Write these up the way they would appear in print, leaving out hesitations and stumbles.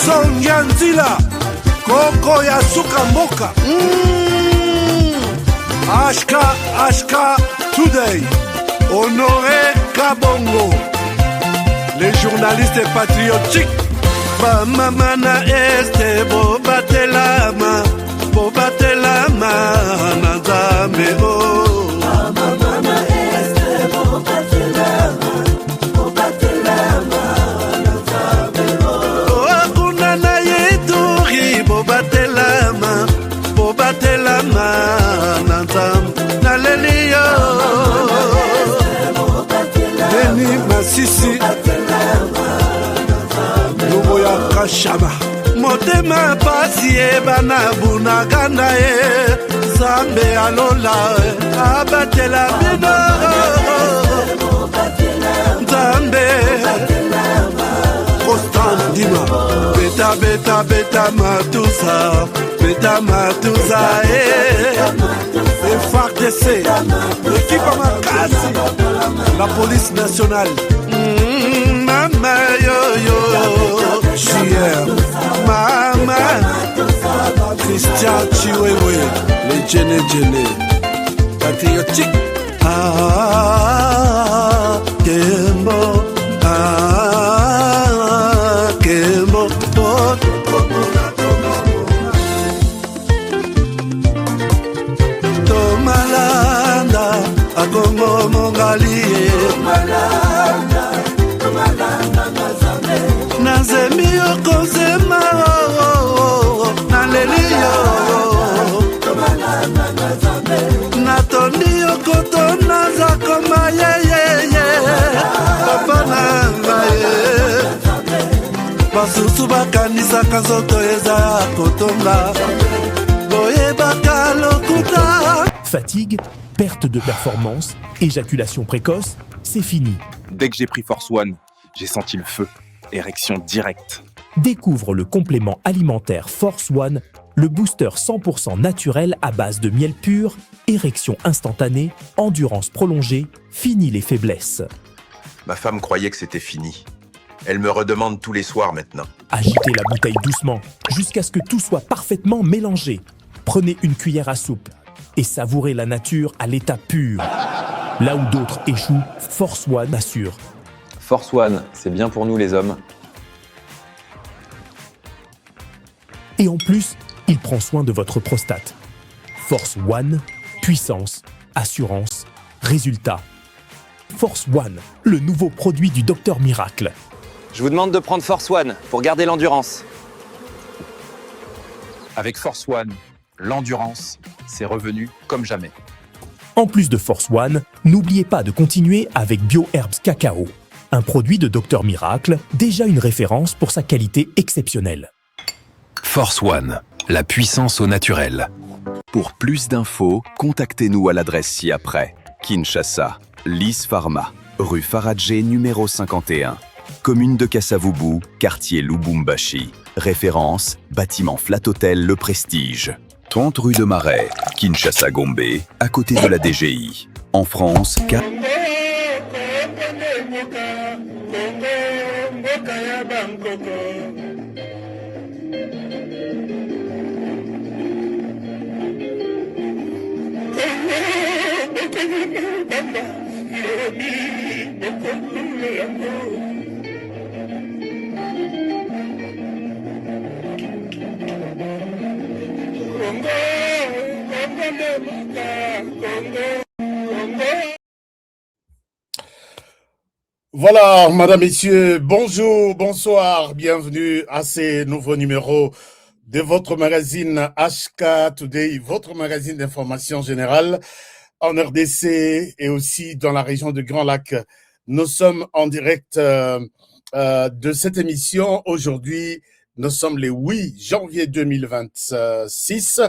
songi ya nzila koko ya suka mboka HK Today Honoré Kabongo les journalistes patriotiques bamama na este bobatelama na nzambe bamama na este bobatelama na nzambe akuna na yeturi bobatelama na nzambe na lelio Deni Masisi Lubo ya Kashaba Motema pasi ebana bunaganda Zambe alola abatela bino Zambe Constant Dima Beta matusa FARDC l'équipe à Makasi la police nationale Mama yo JR Mama Christian Chiwewe les Djene patriotique Kembo Kembo Tomalanda Akongo mongali Nazemi okozema Nalelio Natondi okotona zakoma Papa nangaye Basusu bakanisaka nzoto eza kotonga Boyebaka lokuta Fatigue, perte de performance, éjaculation précoce, c'est fini. Dès que j'ai pris Force One, j'ai senti le feu. Érection directe. Découvre le complément alimentaire Force One, le booster 100% naturel à base de miel pur, érection instantanée, endurance prolongée, fini les faiblesses. Ma femme croyait que c'était fini. Elle me redemande tous les soirs maintenant. Agitez la bouteille doucement, jusqu'à ce que tout soit parfaitement mélangé. Prenez une cuillère à soupe et savourez la nature à l'état pur. Là où d'autres échouent, Force One assure. Force One, c'est bien pour nous les hommes. Et en plus, il prend soin de votre prostate. Force One, puissance, assurance, résultat. Force One, le nouveau produit du Docteur Miracle. Je vous demande de prendre Force One pour garder l'endurance. Avec Force One, l'endurance, c'est revenu comme jamais. En plus de Force One, n'oubliez pas de continuer avec BioHerbs Cacao, un produit de Docteur Miracle, déjà une référence pour sa qualité exceptionnelle. Force One, la puissance au naturel. Pour plus d'infos, contactez-nous à l'adresse ci-après. Kinshasa, Lys Pharma, rue Faradjé numéro 51. Commune de Kassavubu, quartier Lubumbashi. Référence, bâtiment Flat Hotel Le Prestige. 30 rue de Marais, Kinshasa Gombe, à côté de la DGI. En France, Voilà, madame, messieurs, bonjour, bonsoir, bienvenue à ces nouveaux numéros de votre magazine HK Today, votre magazine d'information générale en RDC et aussi dans la région de Grand Lac. Nous sommes en direct de cette émission. Aujourd'hui, nous sommes le 8 janvier 2026.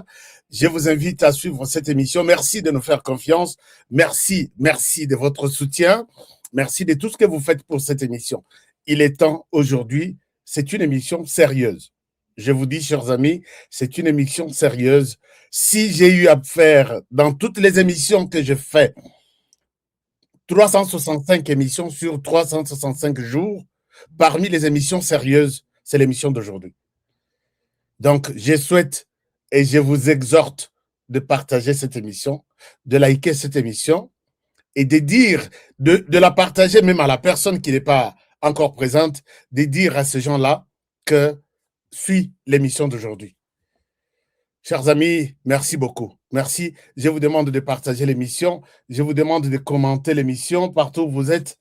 Je vous invite à suivre cette émission. Merci de nous faire confiance. Merci de votre soutien. Merci de tout ce que vous faites pour cette émission. Il est temps aujourd'hui, c'est une émission sérieuse. Je vous dis, chers amis, c'est une émission sérieuse. Si j'ai eu à faire dans toutes les émissions que je fais, 365 émissions sur 365 jours, parmi les émissions sérieuses, c'est l'émission d'aujourd'hui. Donc, je souhaite et je vous exhorte de partager cette émission, de liker cette émission et de dire, de la partager même à la personne qui n'est pas encore présente, de dire à ces gens-là que suit l'émission d'aujourd'hui. Chers amis, merci beaucoup. Merci. Je vous demande de partager l'émission. Je vous demande de commenter l'émission partout où vous êtes.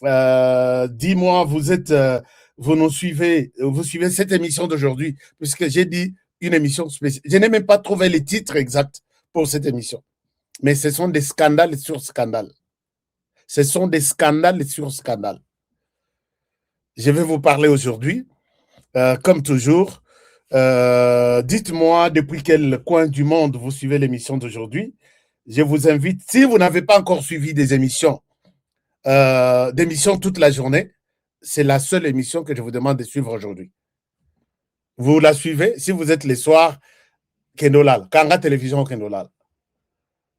Dis-moi, vous nous suivez, vous suivez cette émission d'aujourd'hui, puisque j'ai dit une émission spéciale. Je n'ai même pas trouvé les titres exacts pour cette émission. Mais ce sont des scandales sur scandales. Ce sont des scandales sur scandales. Je vais vous parler aujourd'hui, comme toujours. Dites-moi depuis quel coin du monde vous suivez l'émission d'aujourd'hui. Je vous invite, si vous n'avez pas encore suivi des émissions, d'émissions toute la journée, c'est la seule émission que je vous demande de suivre aujourd'hui. Vous la suivez si vous êtes les soirs, Kendolal, Kanga Télévision Kendolal.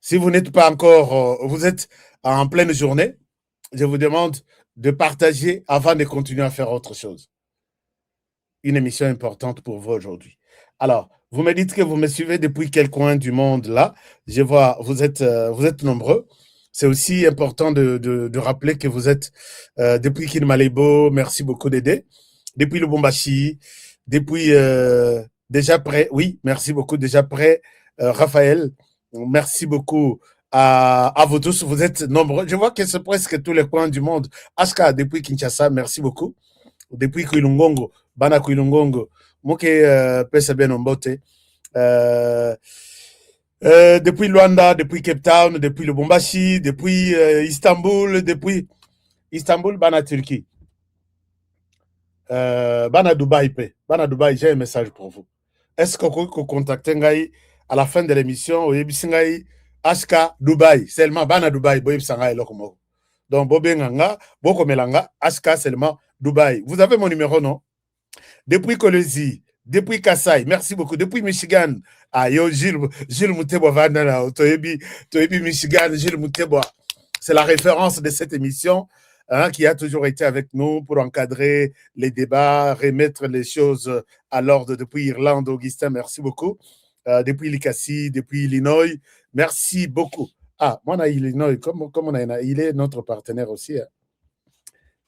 Si vous n'êtes pas encore, vous êtes en pleine journée, je vous demande de partager avant de continuer à faire autre chose. Une émission importante pour vous aujourd'hui. Alors, vous me dites que vous me suivez depuis quel coin du monde là. Je vois, vous êtes nombreux. C'est aussi important de rappeler que vous êtes depuis Kinmalebo, merci beaucoup d'aider. Depuis Lubumbashi, depuis déjà prêt, oui, merci beaucoup, déjà prêt, Raphaël, merci beaucoup à vous tous, vous êtes nombreux. Je vois que c'est presque tous les coins du monde. Aska, depuis Kinshasa, merci beaucoup. Depuis Kuilungongo, Bana Kuilungongo, Moke Pesa Benombote. Depuis Luanda, depuis Cape Town, depuis Lubumbashi, depuis Istanbul, depuis Istanbul, Bana Turquie. Bana Dubaï, Bana Dubaï, j'ai un message pour vous. Est-ce que vous pouvez contacter Ngaï à la fin de l'émission au Yebisingaï Aska Dubaï, seulement Bana Dubaï, Boyeb Sangaï Lokomo. Donc, Bobenganga, Bokomelanga, Aska seulement Dubaï. Vous avez mon numéro, non? Depuis Kolezi, depuis Kassai, merci beaucoup. Depuis Michigan, yo, Gilles Mouteboa Vandana, Toyebi, Michigan, Gilles Mouteboa. C'est la référence de cette émission qui a toujours été avec nous pour encadrer les débats, remettre les choses à l'ordre depuis Irlande. Augustin, merci beaucoup. Depuis Likasi, depuis Illinois, merci beaucoup. Ah, moi, on a Illinois, comme on a, il est notre partenaire aussi. Hein.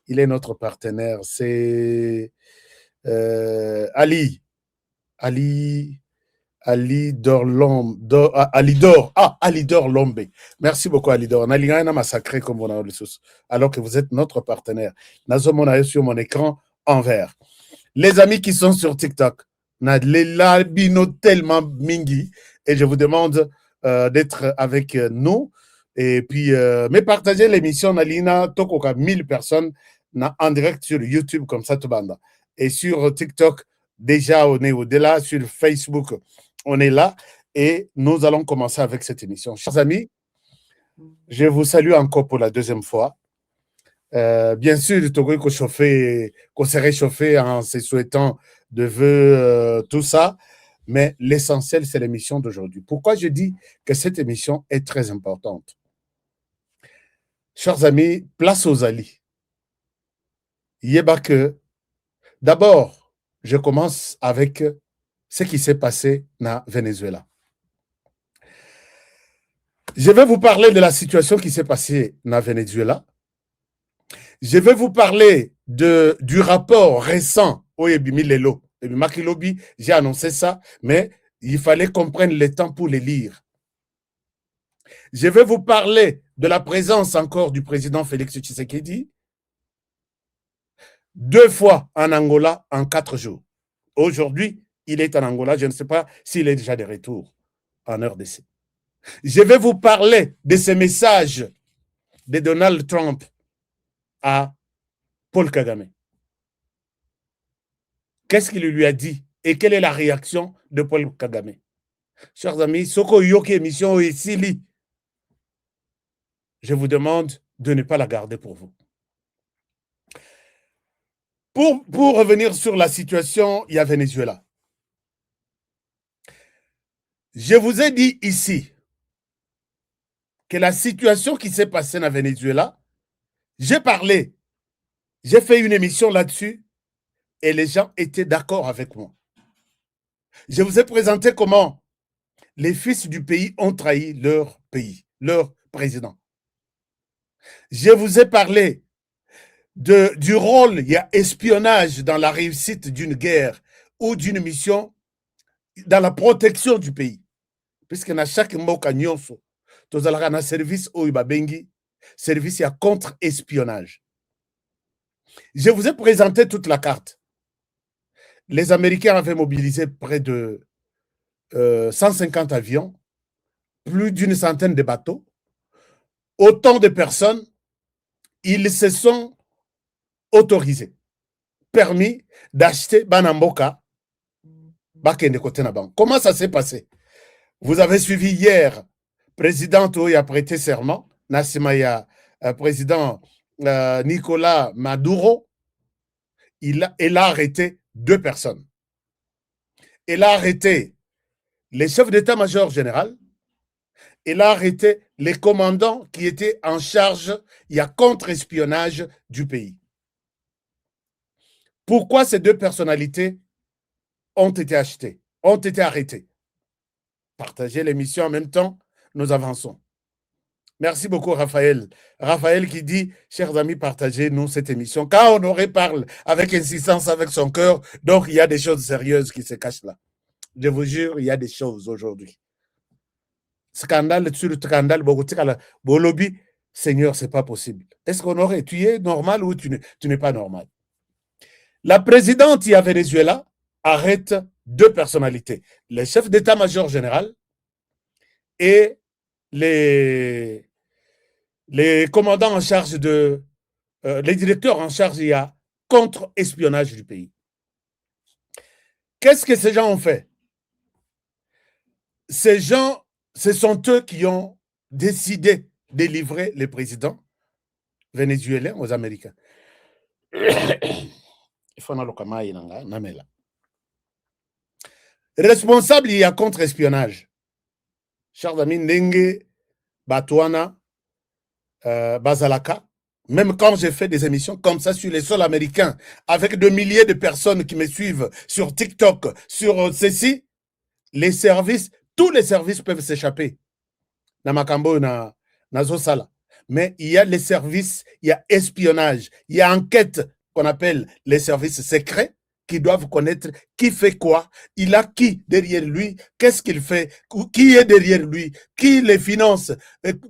Il est notre partenaire. C'est Ali Dor Lombe. Merci beaucoup, Ali Dor. On a massacré comme on a le sous. Alors que vous êtes notre partenaire. Nazom, on a sur mon écran en vert. Les amis qui sont sur TikTok, l'albino tellement mingi. Et je vous demande d'être avec nous. Et puis, mais partagez l'émission Nalina Tokoka 1000 personnes en direct sur YouTube comme ça, tout banda. Et sur TikTok, déjà, on est au-delà. Sur Facebook, on est là. Et nous allons commencer avec cette émission. Chers amis, je vous salue encore pour la deuxième fois. Bien sûr, qu'on s'est réchauffé en se souhaitant de vœux, tout ça. Mais l'essentiel, c'est l'émission d'aujourd'hui. Pourquoi je dis que cette émission est très importante? Chers amis, place aux alliés. Yébake, d'abord, je commence avec ce qui s'est passé au Venezuela. Je vais vous parler de la situation qui s'est passée au Venezuela. Je vais vous parler du rapport récent au Ebimilelo. Makilobi, j'ai annoncé ça, mais il fallait qu'on prenne le temps pour les lire. Je vais vous parler de la présence encore du président Félix Tshisekedi 2 fois en Angola en 4 jours. Aujourd'hui, il est en Angola. Je ne sais pas s'il est déjà de retour en RDC. Je vais vous parler de ces messages de Donald Trump à Paul Kagame. Qu'est-ce qu'il lui a dit et quelle est la réaction de Paul Kagame? Chers amis, Soko Yoki émission ici, je vous demande de ne pas la garder pour vous. Pour revenir sur la situation, il y a Venezuela. Je vous ai dit ici que la situation qui s'est passée dans Venezuela, j'ai parlé, j'ai fait une émission là-dessus et les gens étaient d'accord avec moi. Je vous ai présenté comment les fils du pays ont trahi leur pays, leur président. Je vous ai parlé du rôle, il y a espionnage dans la réussite d'une guerre ou d'une mission dans la protection du pays. Puisque dans chaque mboka nyonso, tozalaka na service oyo babengi service ya contre-espionnage. Je vous ai présenté toute la carte. Les Américains avaient mobilisé près de 150 avions, plus d'une centaine de bateaux, autant de personnes. Ils se sont autorisés, permis d'acheter Banamboka, Bakende Kote na banque. Comment ça s'est passé? Vous avez suivi hier, président Oyo a prêté serment, Nassimaya, président Nicolas Maduro, il a arrêté 2 personnes. Il a arrêté les chefs d'état-major général, il a arrêté les commandants qui étaient en charge, il y a contre-espionnage du pays. Pourquoi ces 2 personnalités ont été arrêtées? Partagez l'émission en même temps, nous avançons. Merci beaucoup, Raphaël. Raphaël qui dit, chers amis, partagez-nous cette émission. Quand Honoré parle avec insistance, avec son cœur, donc il y a des choses sérieuses qui se cachent là. Je vous jure, il y a des choses aujourd'hui. Scandale sur le scandale, Bolobi, Seigneur, c'est pas possible. Est-ce qu'Honoré, tu es normal ou tu n'es pas normal? La présidente du Venezuela arrête 2 personnalités, le chef d'état-major général et les commandants en charge les directeurs en charge il y a contre-espionnage du pays. Qu'est-ce que ces gens ont fait? Ces gens, ce sont eux qui ont décidé de livrer les présidents vénézuéliens aux Américains. Responsable, il y a contre-espionnage. Chers amis, Ndenge, Batouana, Bazalaka, même quand j'ai fait des émissions comme ça sur les sols américains, avec de milliers de personnes qui me suivent sur TikTok, sur ceci, les services, tous les services peuvent s'échapper. Namakambo, Nazosala. Mais il y a les services, il y a espionnage, il y a enquête qu'on appelle les services secrets qui doivent connaître qui fait quoi, il a qui derrière lui, qu'est-ce qu'il fait, qui est derrière lui, qui les finance,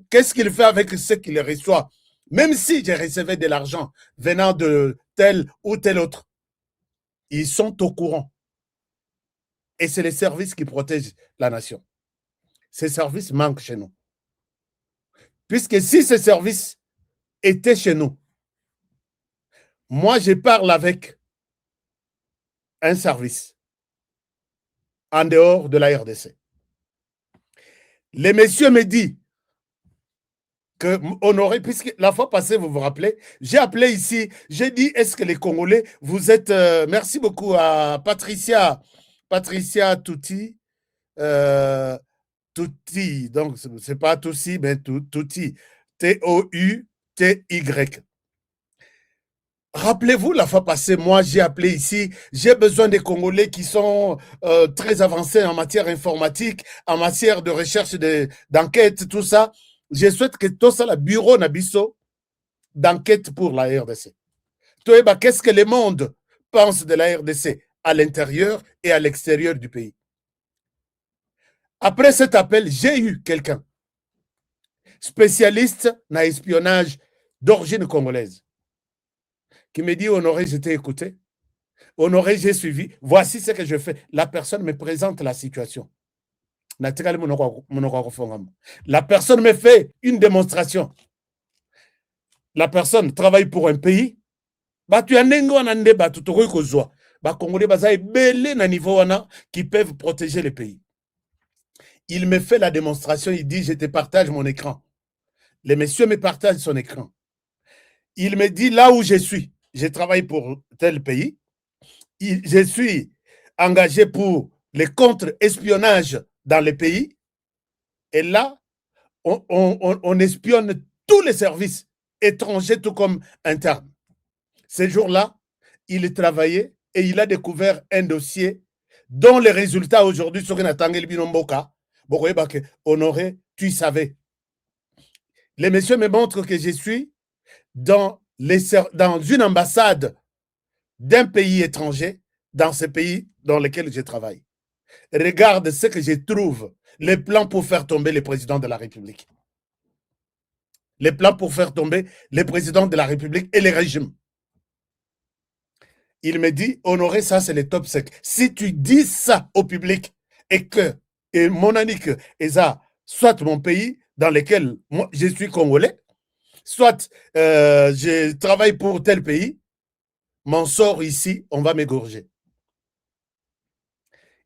qu'est-ce qu'il fait avec ce qu'il reçoit. Même si j'ai recevé de l'argent venant de tel ou tel autre, ils sont au courant. Et c'est les services qui protègent la nation. Ces services manquent chez nous. Puisque si ces services étaient chez nous, moi je parle avec un service en dehors de la RDC. Le monsieur me dit que Honoré, puisque la fois passée, vous vous rappelez, j'ai appelé ici, j'ai dit, est-ce que les Congolais, vous êtes, merci beaucoup à Patricia Touti, Touti, donc c'est pas Touti, mais Touti, T-O-U-T-Y. Rappelez-vous, la fois passée, moi, j'ai appelé ici, j'ai besoin des Congolais qui sont très avancés en matière informatique, en matière de recherche, d'enquête, tout ça. Je souhaite que tout ça, le bureau Nabiso, d'enquête pour la RDC. Qu'est-ce que le monde pense de la RDC à l'intérieur et à l'extérieur du pays? Après cet appel, j'ai eu quelqu'un, spécialiste dans l'espionnage d'origine congolaise, qui me dit, Honoré, je t'ai écouté. Honoré, j'ai suivi. Voici ce que je fais. La personne me présente la situation. La personne me fait une démonstration. La personne travaille pour un pays. Qui peuvent protéger le pays. Il me fait la démonstration. Il dit, je te partage mon écran. Le monsieur me partage son écran. Il me dit, là où je suis, je travaille pour tel pays. Je suis engagé pour les contre-espionnages dans les pays. Et là, on espionne tous les services étrangers, tout comme internes. Ce jour-là, il travaillait et il a découvert un dossier dont les résultats aujourd'hui sont Natangel Binomboka, Honoré, tu savais. Les messieurs me montrent que je suis dans une ambassade d'un pays étranger, dans ce pays dans lequel je travaille. Regarde ce que je trouve, les plans pour faire tomber le président de la République. Les plans pour faire tomber le président de la République et le régime. Il me dit, Honoré, ça c'est le top sec. Si tu dis ça au public et que mon ami que soit mon pays dans lequel moi, je suis congolais, soit je travaille pour tel pays, mon sort ici, on va m'égorger.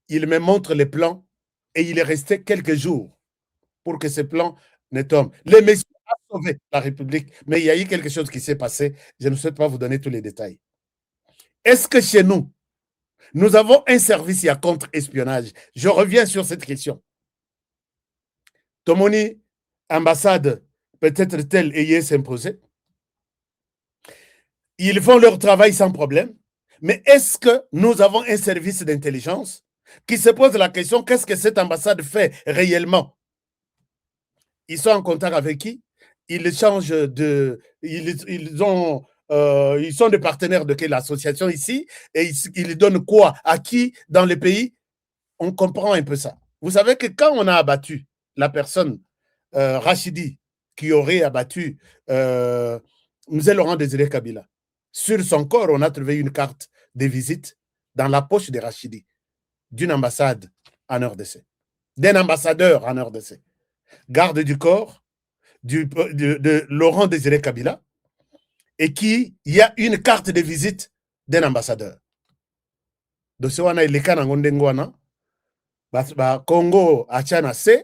Il me montre les plans et il est resté quelques jours pour que ces plans ne tombent. Les messieurs ont sauvé la République, mais il y a eu quelque chose qui s'est passé. Je ne souhaite pas vous donner tous les détails. Est-ce que chez nous, nous avons un service à contre-espionnage? Je reviens sur cette question. Tomoni, ambassade, peut-être telle ayant s'imposer. Ils font leur travail sans problème. Mais est-ce que nous avons un service d'intelligence qui se pose la question, qu'est-ce que cette ambassade fait réellement? Ils sont en contact avec qui? Ils changent de... Ils sont des partenaires de quelle association ici? Et ils donnent quoi? À qui dans le pays? On comprend un peu ça. Vous savez que quand on a abattu la personne Rachidi qui aurait abattu Mzee Laurent Désiré Kabila, sur son corps, on a trouvé une carte de visite dans la poche de Rachidi, d'une ambassade en RDC, d'un ambassadeur en RDC, garde du corps de Laurent Désiré Kabila, et qui y a une carte de visite d'un ambassadeur. De ce wana il est ngondengwana, Congo a se,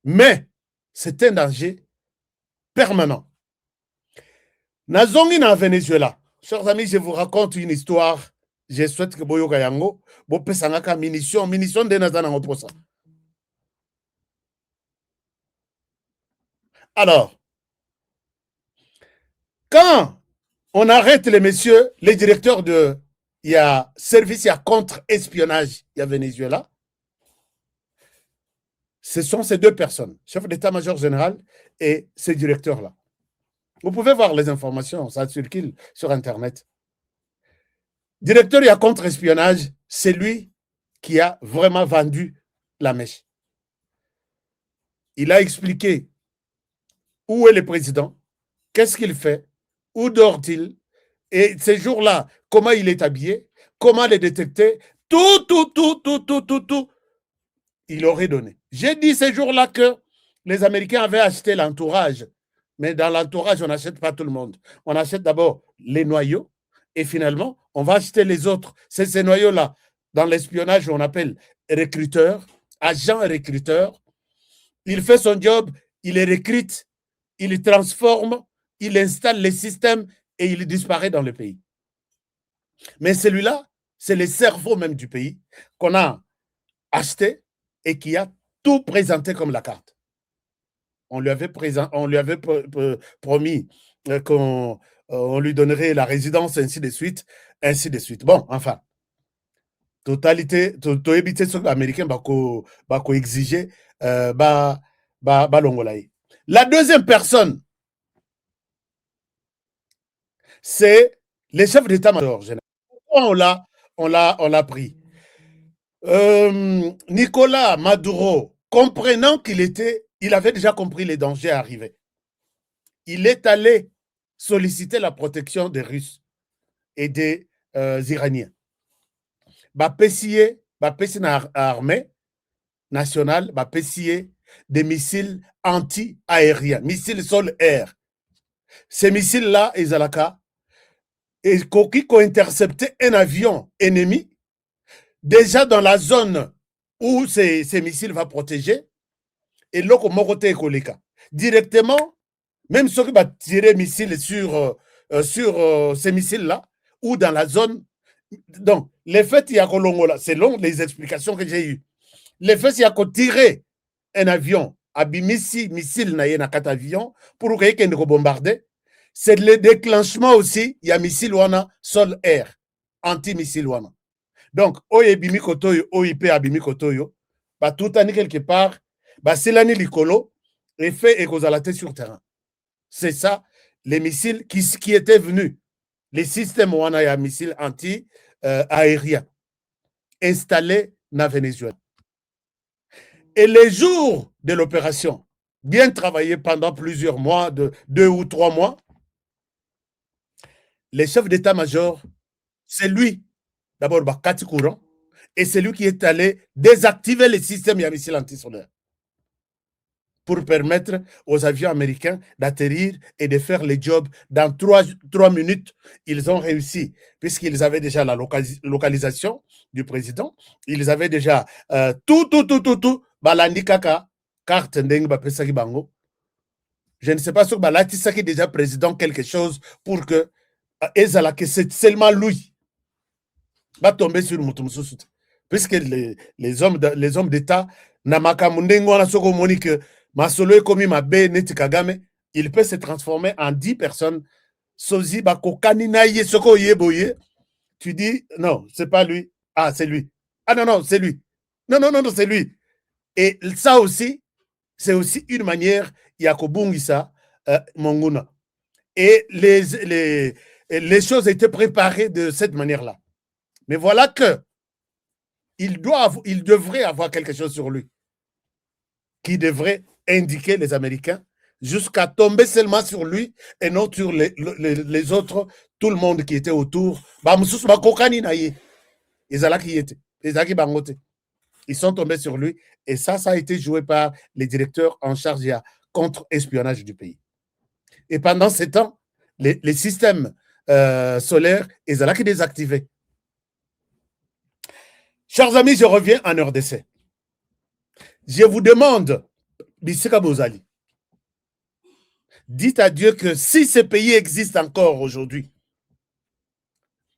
mais c'est un danger permanent. Nazongi na Venezuela. Chers amis, je vous raconte une histoire. Je souhaite que Boyoka Yango, Bopesangaka munition de Nazana Oposa. Alors, quand on arrête les messieurs, les directeurs de, il y a service, il y a contre-espionnage, il y a Venezuela, ce sont ces deux personnes, chef d'état-major général et ces directeurs-là. Vous pouvez voir les informations, ça circule sur Internet. Directeur, il y a contre-espionnage, c'est lui qui a vraiment vendu la mèche. Il a expliqué où est le président, qu'est-ce qu'il fait, où dort-il, et ces jours-là, comment il est habillé, comment le détecter, tout, il aurait donné. J'ai dit ces jours-là que les Américains avaient acheté l'entourage, mais dans l'entourage, on n'achète pas tout le monde. On achète d'abord les noyaux, et finalement, on va acheter les autres. C'est ces noyaux-là, dans l'espionnage, on appelle recruteur, agent recruteur. Il fait son job, il les recrute, il les transforme, il installe les systèmes et il disparaît dans le pays. Mais celui-là, c'est le cerveau même du pays qu'on a acheté et qui a tout présenté comme la carte. On lui avait promis qu'on lui donnerait la résidence, ainsi de suite, ainsi de suite. Bon, enfin, totalité, tout éviter ce que l'Américain va exiger, l'ongolaï. La deuxième personne, c'est le chef d'état-major général. Pourquoi on l'a pris? Nicolas Maduro, comprenant il avait déjà compris les dangers arrivés. Il est allé solliciter la protection des Russes et des Iraniens. Bapessier armée nationale, bapessier des missiles anti-aériens, missiles sol-air. Ces missiles-là, Izalaka, et qui ont intercepté un avion ennemi déjà dans la zone où ces missiles vont protéger, et l'autre Morote et Koleka. Directement, même ceux qui vont tirer missiles sur ces missiles-là, ou dans la zone. Donc, les faits, il y a Kolongola, selon les explications que j'ai eues. Les faits, il y a qu'on tirer un avion, abimisi, missile, na quatre avions, pour qu'il y ait bombarder. C'est le déclenchement aussi, il y a missile wana, sol-air, anti-missile wana. Donc, oye bimi kotoyo, oip abimi kotoyo, bah tout année quelque part, bah c'est l'année licolo, et fait écosalaté sur terrain. C'est ça, les missiles qui étaient venus, les systèmes Wanaya missiles anti-aériens installés dans Venezuela. Et les jours de l'opération, bien travaillé pendant plusieurs mois, de 2 ou 3 mois, les chefs d'état-major, c'est lui, d'abord Bakati Courant, et c'est lui qui est allé désactiver les systèmes de missiles antisolaires pour permettre aux avions américains d'atterrir et de faire le job. Dans 3 minutes, ils ont réussi, puisqu'ils avaient déjà la localisation du président, ils avaient déjà tout, balandi kaka, carte ndeng bapesaki bango. Je ne sais pas si balati saki déjà président quelque chose pour que ezala que c'est seulement lui va tomber sur Mutumsusu. Puisque les hommes d'État, Namaka Mundengo na soko monique, Masolo komi mabe neti Kagame, il peut se transformer en 10 personnes. Sozi bako kanina ye soko yeboye. Tu dis non, c'est pas lui. Ah, c'est lui. Ah non, c'est lui. Non, c'est lui. Et ça aussi, c'est aussi une manière, Yakobungisa Monguna. Et les choses étaient préparées de cette manière-là. Mais voilà que il devrait avoir quelque chose sur lui qui devrait indiquer les Américains jusqu'à tomber seulement sur lui et non sur les autres, tout le monde qui était autour. Ils sont tombés sur lui et ça a été joué par les directeurs en charge de contre-espionnage du pays. Et pendant ce temps, les systèmes solaires, ils ont été désactivés. Chers amis, je reviens en RDC. Je vous demande, Bisseka Bozali, dites à Dieu que si ce pays existe encore aujourd'hui,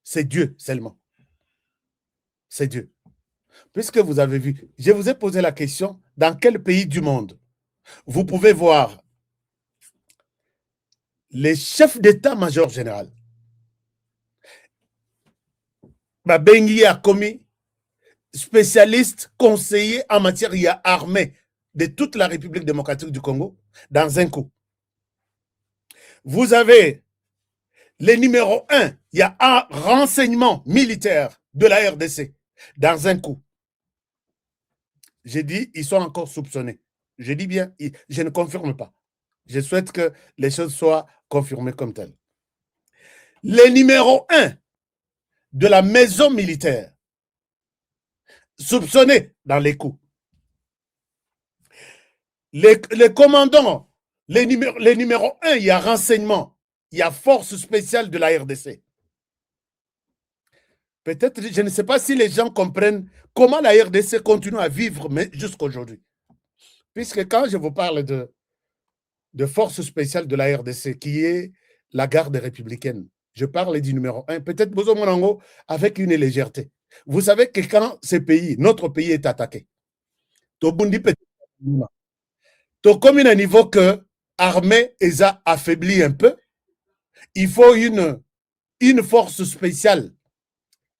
c'est Dieu seulement. C'est Dieu. Puisque vous avez vu, je vous ai posé la question, dans quel pays du monde vous pouvez voir les chefs d'état-major général, Babengi a commis spécialiste, conseiller en matière armée de toute la République démocratique du Congo, dans un coup. Vous avez le numéro 1, il y a un renseignement militaire de la RDC, dans un coup. J'ai dit, ils sont encore soupçonnés. Je dis bien, je ne confirme pas. Je souhaite que les choses soient confirmées comme telles. Le numéro 1 de la maison militaire, soupçonné dans les coups. Les commandants, les numéros 1, il y a renseignement, il y a force spéciale de la RDC. Peut-être, je ne sais pas si les gens comprennent comment la RDC continue à vivre jusqu'à aujourd'hui. Puisque quand je vous parle de force spéciale de la RDC, qui est la garde républicaine, je parle du numéro 1, peut-être Bozo Monango, avec une légèreté. Vous savez que quand notre pays est attaqué, comme à niveau que l'armée est affaiblie un peu, il faut une force spéciale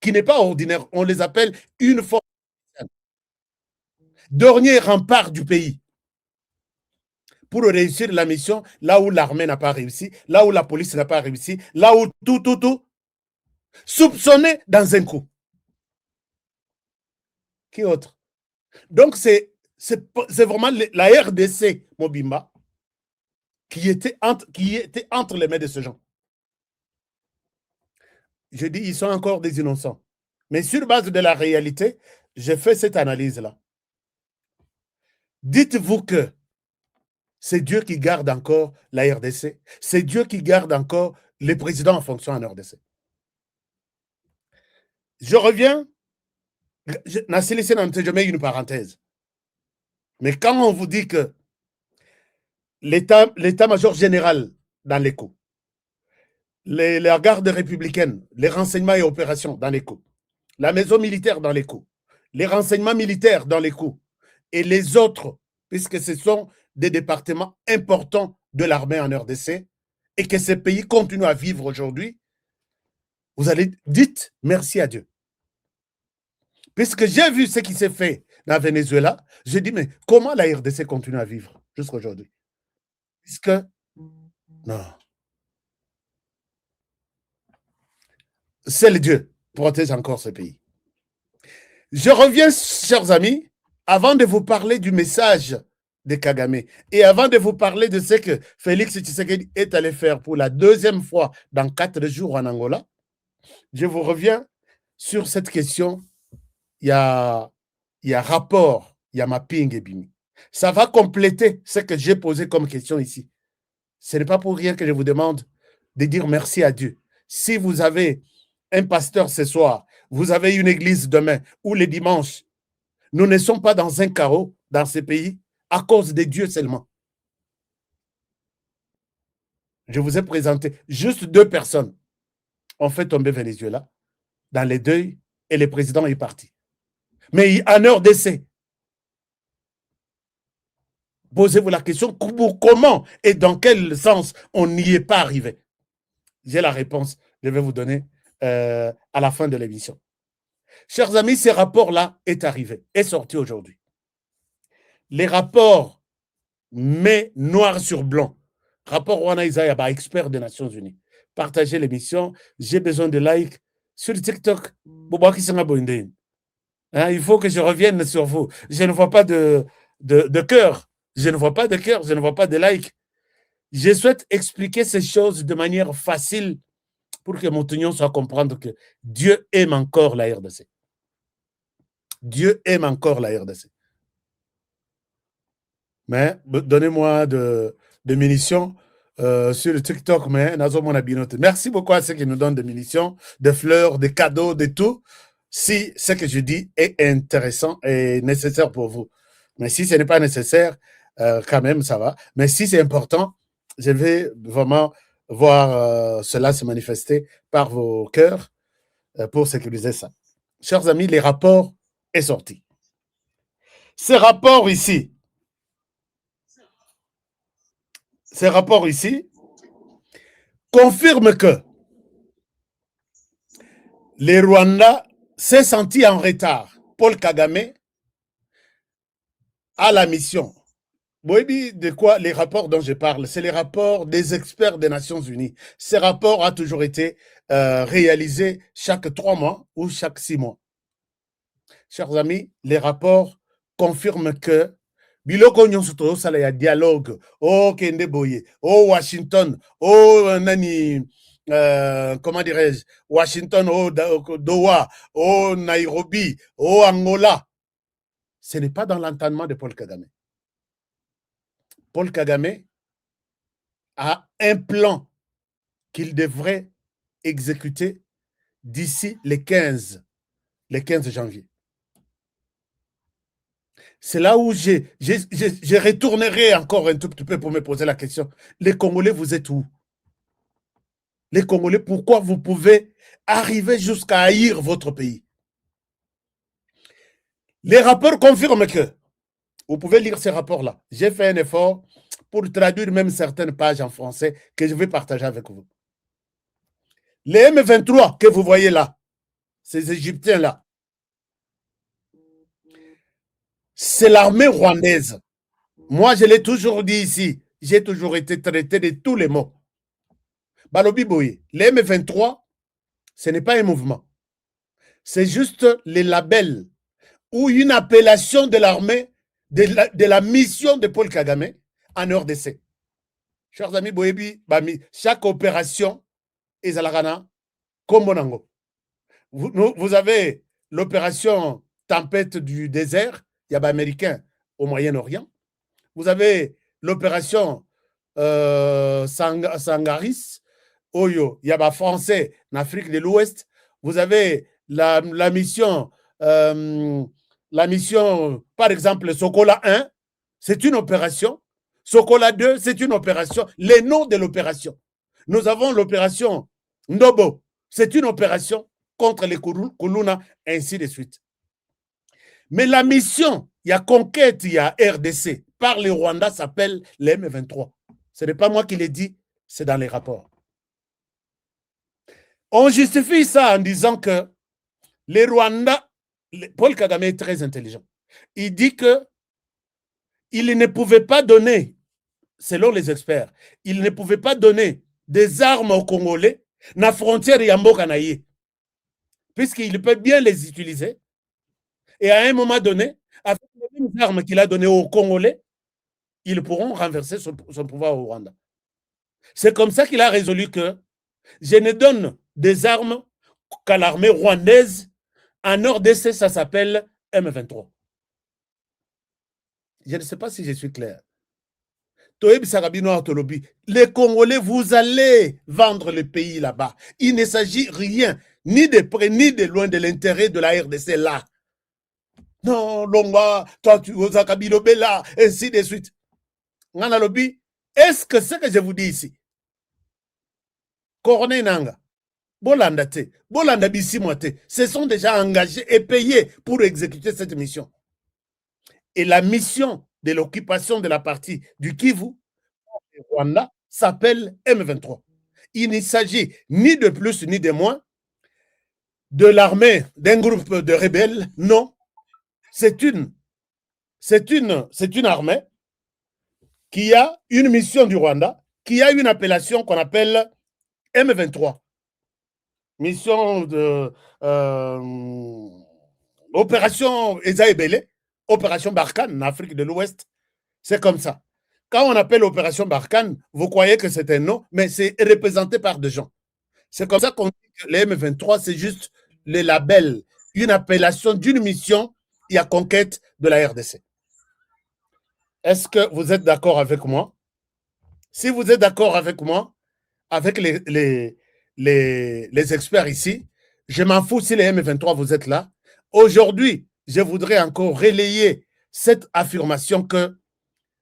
qui n'est pas ordinaire. On les appelle une force spéciale. Dernier rempart du pays. Pour réussir la mission, là où l'armée n'a pas réussi, là où la police n'a pas réussi, là où tout, soupçonné dans un coup. Qui autre? Donc, c'est vraiment la RDC, Mobimba, qui était entre les mains de ce gens. Je dis, ils sont encore des innocents. Mais sur base de la réalité, j'ai fait cette analyse-là. Dites-vous que c'est Dieu qui garde encore la RDC. C'est Dieu qui garde encore les présidents en fonction en RDC. Je reviens. Je mets une parenthèse. Mais quand on vous dit que l'état-major général dans les coups, la garde républicaine, les renseignements et opérations dans les coups, la maison militaire dans les coups, les renseignements militaires dans les coups, et les autres, puisque ce sont des départements importants de l'armée en RDC, et que ces pays continuent à vivre aujourd'hui, vous allez dites merci à Dieu. Puisque j'ai vu ce qui s'est fait dans le Venezuela, je dis, mais comment la RDC continue à vivre jusqu'à aujourd'hui? Puisque, non. Seul Dieu protège encore ce pays. Je reviens, chers amis, avant de vous parler du message de Kagame et avant de vous parler de ce que Félix Tshisekedi est allé faire pour la deuxième fois dans 4 jours en Angola, je vous reviens sur cette question. Il y a rapport, il y a mapping et bimi. Ça va compléter ce que j'ai posé comme question ici. Ce n'est pas pour rien que je vous demande de dire merci à Dieu. Si vous avez un pasteur ce soir, vous avez une église demain ou le dimanche, nous ne sommes pas dans un chaos dans ce pays à cause de Dieu seulement. Je vous ai présenté juste 2 personnes ont fait tomber Venezuela dans les deuils et le président est parti. Mais en heure d'essai, posez-vous la question comment et dans quel sens on n'y est pas arrivé. J'ai la réponse, je vais vous donner à la fin de l'émission. Chers amis, ce rapport-là est arrivé, est sorti aujourd'hui. Les rapports, mais noir sur blanc. Rapport Wana Isaiah, expert des Nations Unies. Partagez l'émission. J'ai besoin de likes sur TikTok. Il faut que je revienne sur vous. Je ne vois pas de cœur. Je ne vois pas de cœur. Je ne vois pas de likes. Je souhaite expliquer ces choses de manière facile pour que Montignon soit comprendre que Dieu aime encore la RDC. Dieu aime encore la RDC. Mais donnez-moi de munitions sur le TikTok, mais merci beaucoup à ceux qui nous donnent des munitions, des fleurs, des cadeaux, de tout. Si ce que je dis est intéressant et nécessaire pour vous. Mais si ce n'est pas nécessaire, quand même, ça va. Mais si c'est important, je vais vraiment voir cela se manifester par vos cœurs pour sécuriser ça. Chers amis, les rapports sont sortis. Ces rapports ici confirment que les Rwandais s'est senti en retard. Paul Kagame a la mission. De quoi les rapports dont je parle? C'est les rapports des experts des Nations Unies. Ces rapports ont toujours été réalisés chaque 3 mois ou chaque 6 mois. Chers amis, les rapports confirment que biloko nyonso tozosala ya dialogue kende boye Washington comment dirais-je, Washington Doha Nairobi Angola, ce n'est pas dans l'entendement de Paul Kagame. Paul Kagame a un plan qu'il devrait exécuter d'ici le 15 janvier. C'est là où je retournerai encore un tout petit peu pour me poser la question. Les Congolais, vous êtes où? Les Congolais, pourquoi vous pouvez arriver jusqu'à haïr votre pays? Les rapports confirment que, vous pouvez lire ces rapports-là. J'ai fait un effort pour traduire même certaines pages en français que je vais partager avec vous. Les M23 que vous voyez là, ces Égyptiens-là, c'est l'armée rwandaise. Moi, je l'ai toujours dit ici. J'ai toujours été traité de tous les mots. Balobi Boye, les M23, ce n'est pas un mouvement. C'est juste les labels ou une appellation de l'armée, de la mission de Paul Kagame en RDC. Chers amis, Boyebi, chaque opération est à la Ghana, comme Bonango. Vous avez l'opération Tempête du désert, il y a américain au Moyen-Orient. Vous avez l'opération Sangaris, Oyo, il y a français en Afrique de l'Ouest. Vous avez la mission, par exemple, Sokola 1, c'est une opération. Sokola 2, c'est une opération. Les noms de l'opération. Nous avons l'opération Ndobo, c'est une opération contre les Kuluna, ainsi de suite. Mais la mission, il y a conquête, il y a RDC, par les Rwandais, s'appelle les M23. Ce n'est pas moi qui l'ai dit, c'est dans les rapports. On justifie ça en disant que les Rwandais Paul Kagame est très intelligent. Il dit que il ne pouvait pas donner, selon les experts, il ne pouvait pas donner des armes aux Congolais na frontière Yamboka naye, puisqu'il peut bien les utiliser. Et à un moment donné, avec les mêmes armes qu'il a données aux Congolais, ils pourront renverser son pouvoir au Rwanda. C'est comme ça qu'il a résolu que je ne donne des armes qu'à l'armée rwandaise. En RDC, ça s'appelle M23. Je ne sais pas si je suis clair. Les Congolais, vous allez vendre le pays là-bas. Il ne s'agit rien, ni de près, ni de loin de l'intérêt de la RDC là. Non, Longwa, toi tu os Kabilo Bella, ainsi de suite. Est-ce que ce que je vous dis ici, Corneille Nanga, Bolanda te, Bolanda Bisimote, se sont déjà engagés et payés pour exécuter cette mission. Et la mission de l'occupation de la partie du Kivu, Rwanda, s'appelle M23. Il ne s'agit ni de plus ni de moins de l'armée d'un groupe de rebelles, non. C'est une armée qui a une mission du Rwanda, qui a une appellation qu'on appelle M23. Mission de opération Ezaébélé, opération Barkhane en Afrique de l'Ouest. C'est comme ça. Quand on appelle opération Barkhane, vous croyez que c'est un nom, mais c'est représenté par des gens. C'est comme ça qu'on dit que les M23, c'est juste le label, une appellation d'une mission et à conquête de la RDC. Est-ce que vous êtes d'accord avec moi? Si vous êtes d'accord avec moi, avec les experts ici, je m'en fous si les M23 vous êtes là. Aujourd'hui, je voudrais encore relayer cette affirmation que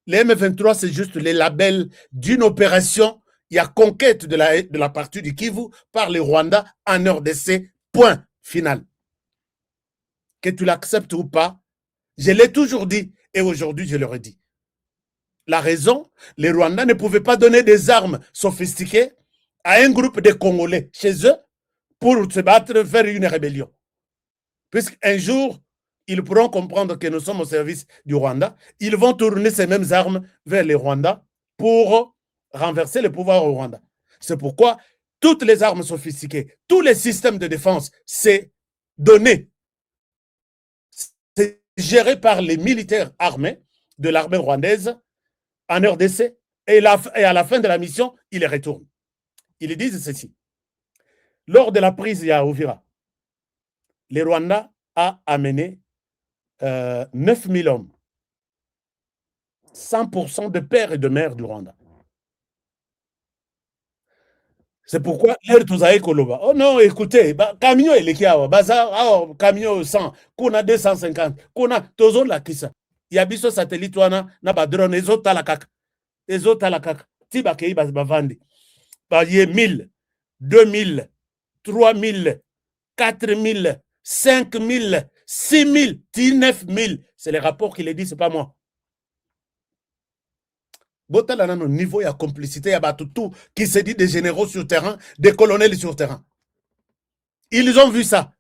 les M23, c'est juste les labels d'une opération. Il y a conquête de la partie du Kivu par les Rwandais en RDC. Point final. Que tu l'acceptes ou pas, je l'ai toujours dit et aujourd'hui je le redis. La raison, les Rwandais ne pouvaient pas donner des armes sophistiquées à un groupe de Congolais chez eux pour se battre vers une rébellion. Puisqu'un jour, ils pourront comprendre que nous sommes au service du Rwanda, ils vont tourner ces mêmes armes vers les Rwandais pour renverser le pouvoir au Rwanda. C'est pourquoi toutes les armes sophistiquées, tous les systèmes de défense, c'est donné. C'est géré par les militaires armés de l'armée rwandaise en RDC et à la fin de la mission, ils les retournent. Ils disent ceci. Lors de la prise à Uvira, les Rwandais a amené 9000 hommes. 100% de pères et de mères du Rwanda. C'est pourquoi l'air tous a Koloba. Oh non, écoutez, camion il est baza, camion 100, qu'on a 250, qu'on a toujours la kissa. Il y a biso satellite wana na ba drone ezota la kaka. Ezota la kaka. Tiba kei bavandi. Ba ye 1000, 2000, 3000, 4000, 5000, 6000, 19000. C'est les rapports qui les disent, c'est pas moi. Botala na no niveau ya complicité ya batutu qui se dit des généraux sur terrain, des colonels sur terrain. Ils ont vu ça.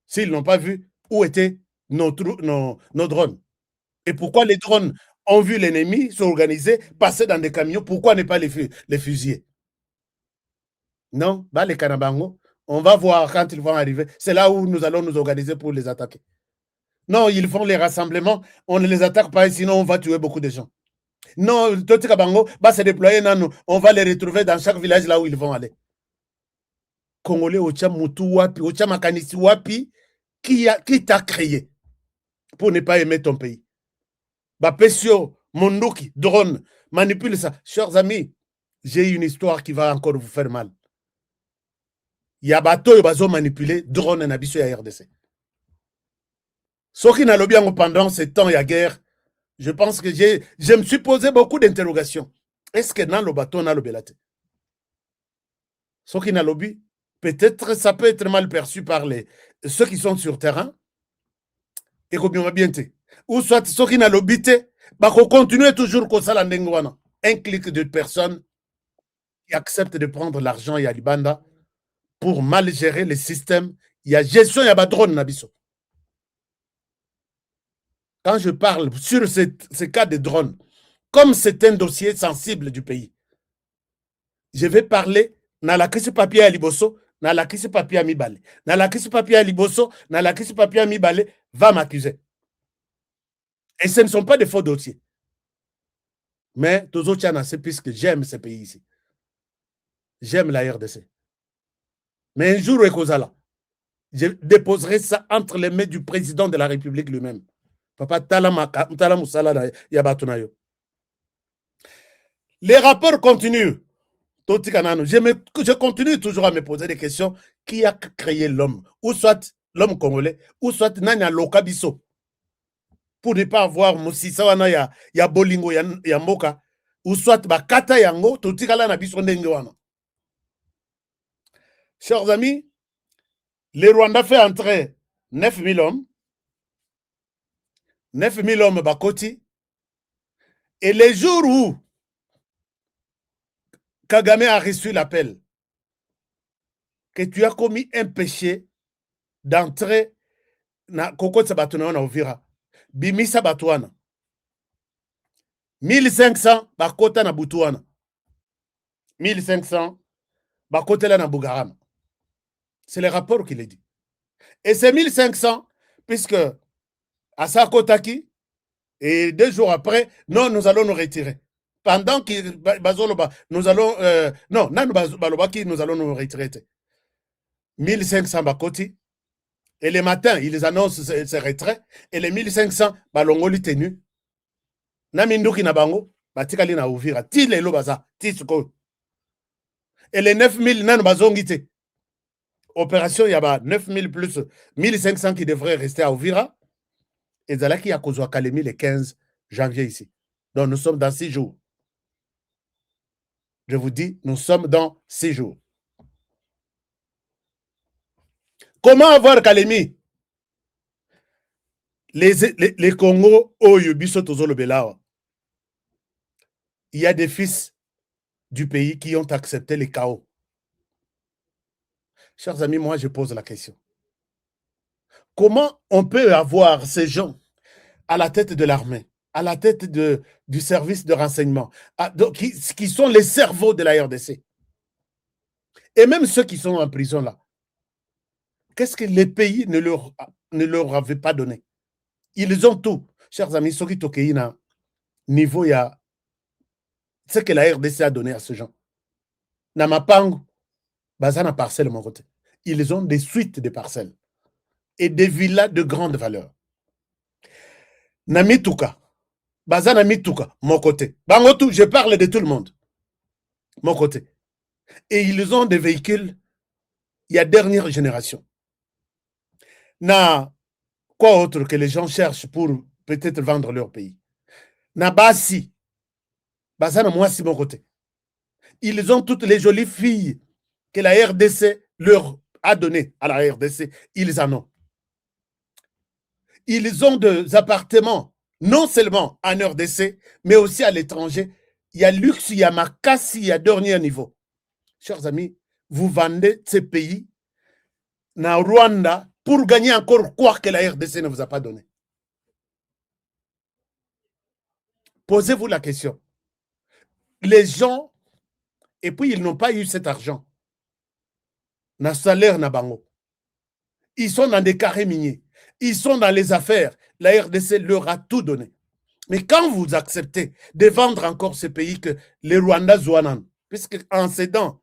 S'ils n'ont pas vu, où étaient nos drones? Et pourquoi les drones ont vu l'ennemi s'organiser, passer dans des camions? Pourquoi ne pas les fusiller? Non, bah les Kanabango, on va voir quand ils vont arriver. C'est là où nous allons nous organiser pour les attaquer. Non, ils font les rassemblements, on ne les attaque pas, sinon on va tuer beaucoup de gens. Non, Toti Kabango va se déployer, on va les retrouver dans chaque village là où ils vont aller. Congolais, Ocha Moutou Wapi, Ocha Makanisi Wapi, qui t'a créé pour ne pas aimer ton pays? Pesio, Mondoki, drone, manipule ça. Chers amis, j'ai une histoire qui va encore vous faire mal. Il y a bateau bazo manipulé drone en abisso à RDC. Ce qui n'a le bien pendant ce temps, il y a guerre. Je pense que je me suis posé beaucoup d'interrogations. Est-ce que dans le bateau, on a le belate? Ce qui n'a le but, peut-être ça peut être mal perçu par ceux qui sont sur terrain. Et qu'on va bien. Ou soit ceux qui n'a le but, qu'on continue toujours comme ça la ndengwana. Un clic de personnes qui acceptent de prendre l'argent et à Libanda pour mal gérer le système. Il y a gestion, il y a drone nabiso. quand je parle sur ce cas de drone, comme c'est un dossier sensible du pays, je vais parler dans la crise papier à Liboso, dans la crise papier à Mibale. Dans la crise papier à Liboso, dans la crise papier à Mibale, va m'accuser. Et ce ne sont pas des faux dossiers. Mais tous autres, c'est puisque j'aime ce pays ici. J'aime la RDC. Mais un jour, je déposerai ça entre les mains du président de la République lui-même. Papa les rapports continuent. Je continue toujours à me poser des questions. Qui a créé l'homme? Ou soit l'homme congolais, ou soit Nanya Lokabiso. Pour ne pas avoir Moussissa wana ya bolingo ya mboka, ou soit bakata yango, totikala na biso ndenge wana. Chers amis, le Rwanda fait entrer 9000 hommes. 9000 hommes bakoti. Et les jours où Kagame a reçu l'appel que tu as commis un péché d'entrer na Kokotsa Batuna na Uvira, Bimisa Batuana, 1500 bakota na Butuana, 1500 bakotela na Bugarama. C'est le rapport qui le dit. Et c'est 1500, puisque à Sakotaki, et 2 jours après, non, nous allons nous retirer. Pendant que nous allons, non, nous allons nous retirer. 1500 bakoti. Et le matin, ils annoncent ce retrait. Et les 1500 balongoli tenu. Naminduki na bango, batikali na Uvira. Ti lelo baza, ti suko. Et les 9000 nan bazongite. Opération, il y a 9000 plus 1500 qui devraient rester à Uvira. Et Zalaki a Kozwa Kalemi le 15 janvier ici. Donc nous sommes dans 6 jours. Je vous dis, nous sommes dans 6 jours. Comment avoir Kalemi? Les Congo, Oyobiso Tozolo Belawa. Il y a des fils du pays qui ont accepté les chaos. Chers amis, moi je pose la question. Comment on peut avoir ces gens à la tête de l'armée, à la tête du service de renseignement, qui sont les cerveaux de la RDC? Et même ceux qui sont en prison là, qu'est-ce que les pays ne leur avaient pas donné? Ils ont tout. Chers amis, ce qui est niveau, il y a ce que la RDC a donné à ces gens. Namapangu, Bazana parcelle, mon côté. Ils ont des suites de parcelles et des villas de grande valeur. Namituka, Bazana Mituka, mon côté. Bangotu, je parle de tout le monde. Mon côté. Et ils ont des véhicules, il y a dernière génération. Na quoi autre que les gens cherchent pour peut-être vendre leur pays. Na Basi, Bazana moi si mon côté. Ils ont toutes les jolies filles que la RDC leur a données à la RDC. Ils en ont. Ils ont des appartements, non seulement en RDC, mais aussi à l'étranger. Il y a luxe, il y a Makassi, il y a dernier niveau. Chers amis, vous vendez ces pays na Rwanda pour gagner encore quoi que la RDC ne vous a pas donné. Posez-vous la question. Les gens, et puis ils n'ont pas eu cet argent. Na salaire na bango. Ils sont dans des carrés miniers. Ils sont dans les affaires. La RDC leur a tout donné. Mais quand vous acceptez de vendre encore ce pays que les Rwandais Zouanan, puisque en cédant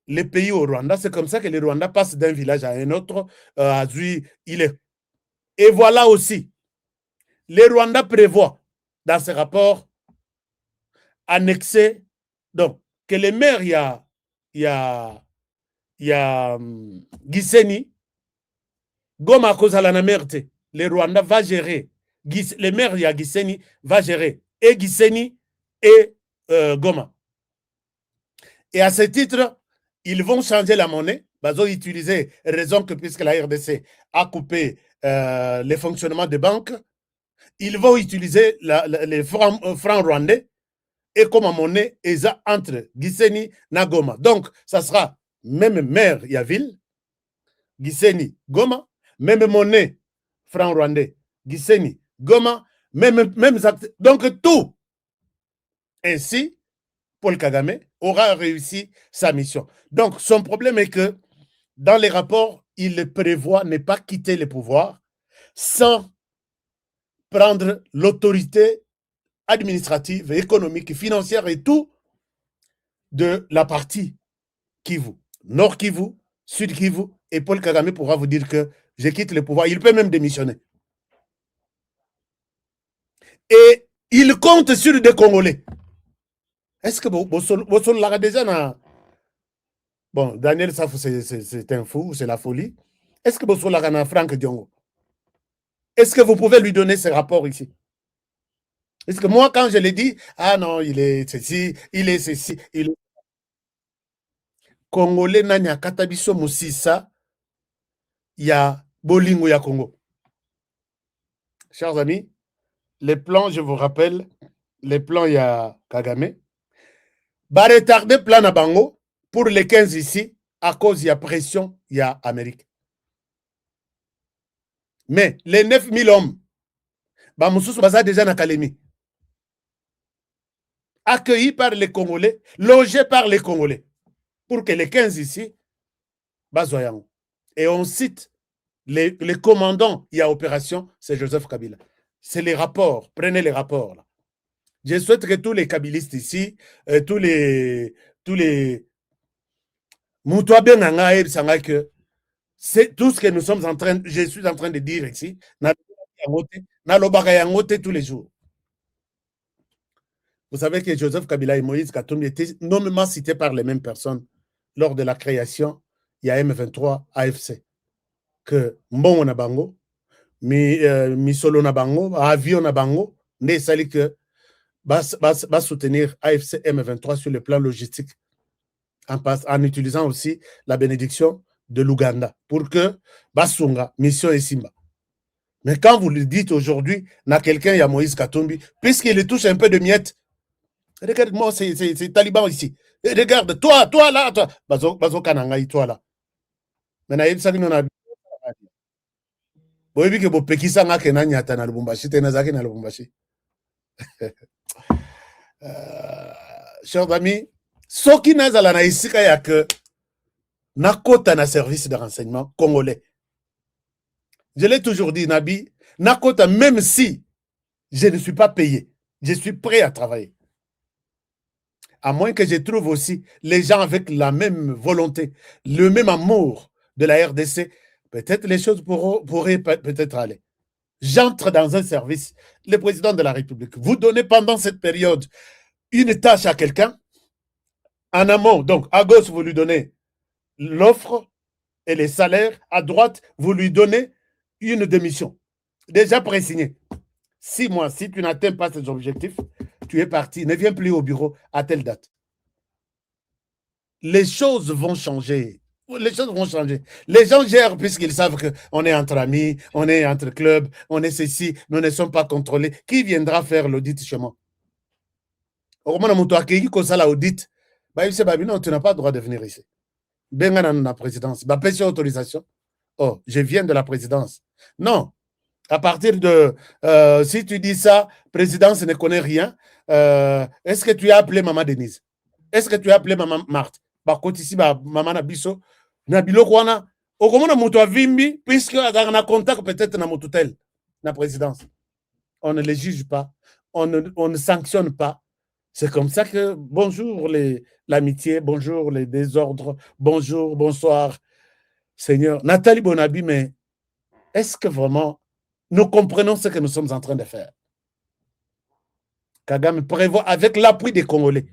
les pays au Rwanda, c'est comme ça que les Rwandais passent d'un village à un autre, à Zui, il est. Et voilà aussi, les Rwandais prévoient dans ce rapport annexé, donc, que les maires, il y a Gisenyi, Goma Kozala na merte, le Rwanda va gérer, les maires, il y a Gisenyi, va gérer et Gisenyi et Goma. Et à ce titre, ils vont changer la monnaie, ils vont utiliser, raison que puisque la RDC a coupé les fonctionnements des banques, ils vont utiliser les francs rwandais et comme monnaie, ils ont entre Gisenyi et Goma. Donc, ça sera même maire, il y a ville, Gisenyi, Goma, même monnaie, franc rwandais, Gisenyi, Goma, même actes. Donc tout. Ainsi, Paul Kagame aura réussi sa mission. Donc son problème est que dans les rapports, il prévoit ne pas quitter le pouvoir sans prendre l'autorité administrative, économique, financière et tout de la partie Kivu, Nord Kivu, Sud Kivu, et Paul Kagame pourra vous dire que je quitte le pouvoir. Il peut même démissionner. Et il compte sur des Congolais. Est-ce que vous l'avez déjà? Bon, Daniel Safou, c'est un fou, c'est la folie. Est-ce que vous l'avez Franck Diongo? Est-ce que vous pouvez lui donner ces rapports ici? Est-ce que moi, quand je l'ai dit, ah non, il est ceci, il est ceci, il est... Congolais nanya katabiso musisa, il y a Bolingo ya Congo. Chers amis, les plans, je vous rappelle, les plans, il y a Kagame. Va retarder plan à Bango pour les 15 ici, à cause il y a pression, il y a Amérique. Mais les 9000 hommes, Bamoussous Baza déjà na Kalemi, accueillis par les Congolais, logés par les Congolais, pour que les 15 ici, Bazoyang. Et on cite les commandants, il y a opération, c'est Joseph Kabila. C'est les rapports, prenez les rapports. Là. Je souhaite que tous les kabilistes ici, tous les que c'est tout ce que nous sommes en train, je suis en train de dire ici, tous les jours. Vous savez que Joseph Kabila et Moïse Katumbi étaient nommément cités par les mêmes personnes lors de la création, il y a M23 AFC. Que Mbongo na bango, Misolo na bango, Avion na bango, ne sali que va soutenir AFC M23 sur le plan logistique en utilisant aussi la bénédiction de l'Ouganda pour que Basunga, mission et Simba. Mais quand vous le dites aujourd'hui, na quelqu'un, il y a Moïse Katumbi, puisqu'il touche un peu de miettes, regarde-moi, c'est Taliban ici. Et regarde, toi là, toi. Bazo Kanangaï, toi là. Maintenant, il s'agit de boyebi ke bopekisa nga ke na nyata na Lubumbashi te nazaki na Lubumbashi. Chers amis, soki nazala na isika ya ke nakota na service de renseignement congolais. Je l'ai toujours dit, Nabi, nakota même si je ne suis pas payé, je suis prêt à travailler. À moins que je trouve aussi les gens avec la même volonté, le même amour de la RDC, peut-être les choses pourraient peut-être aller. J'entre dans un service, le président de la République, vous donnez pendant cette période une tâche à quelqu'un, en amont, donc à gauche, vous lui donnez l'offre et les salaires, à droite, vous lui donnez une démission, déjà pré-signée. 6 mois, si tu n'atteins pas ces objectifs, tu es parti, ne viens plus au bureau à telle date. Les choses vont changer. Les choses vont changer. Les gens gèrent puisqu'ils savent qu'on est entre amis, on est entre clubs, on est ceci, nous ne sommes pas contrôlés. Qui viendra faire l'audit chez moi? Au moment où tu as l'audit, non, tu n'as pas le droit de venir ici. Benga dans la présidence, pétition autorisation. Oh, je viens de la présidence. Non. À partir de, si tu dis ça, présidence ne connaît rien, est-ce que tu as appelé Maman Denise? Est-ce que tu as appelé Maman Marthe? Par contre, ici, Maman Nabiso, Nabilo Kwana, au comment on a vimbi, puisque on a contact peut-être dans mon tutelle, la présidence. On ne les juge pas, on ne sanctionne pas. C'est comme ça que, bonjour l'amitié, bonjour les désordres, bonjour, bonsoir, Seigneur. Nathalie Bonabi, mais est-ce que vraiment nous comprenons ce que nous sommes en train de faire? Kagame prévoit avec l'appui des Congolais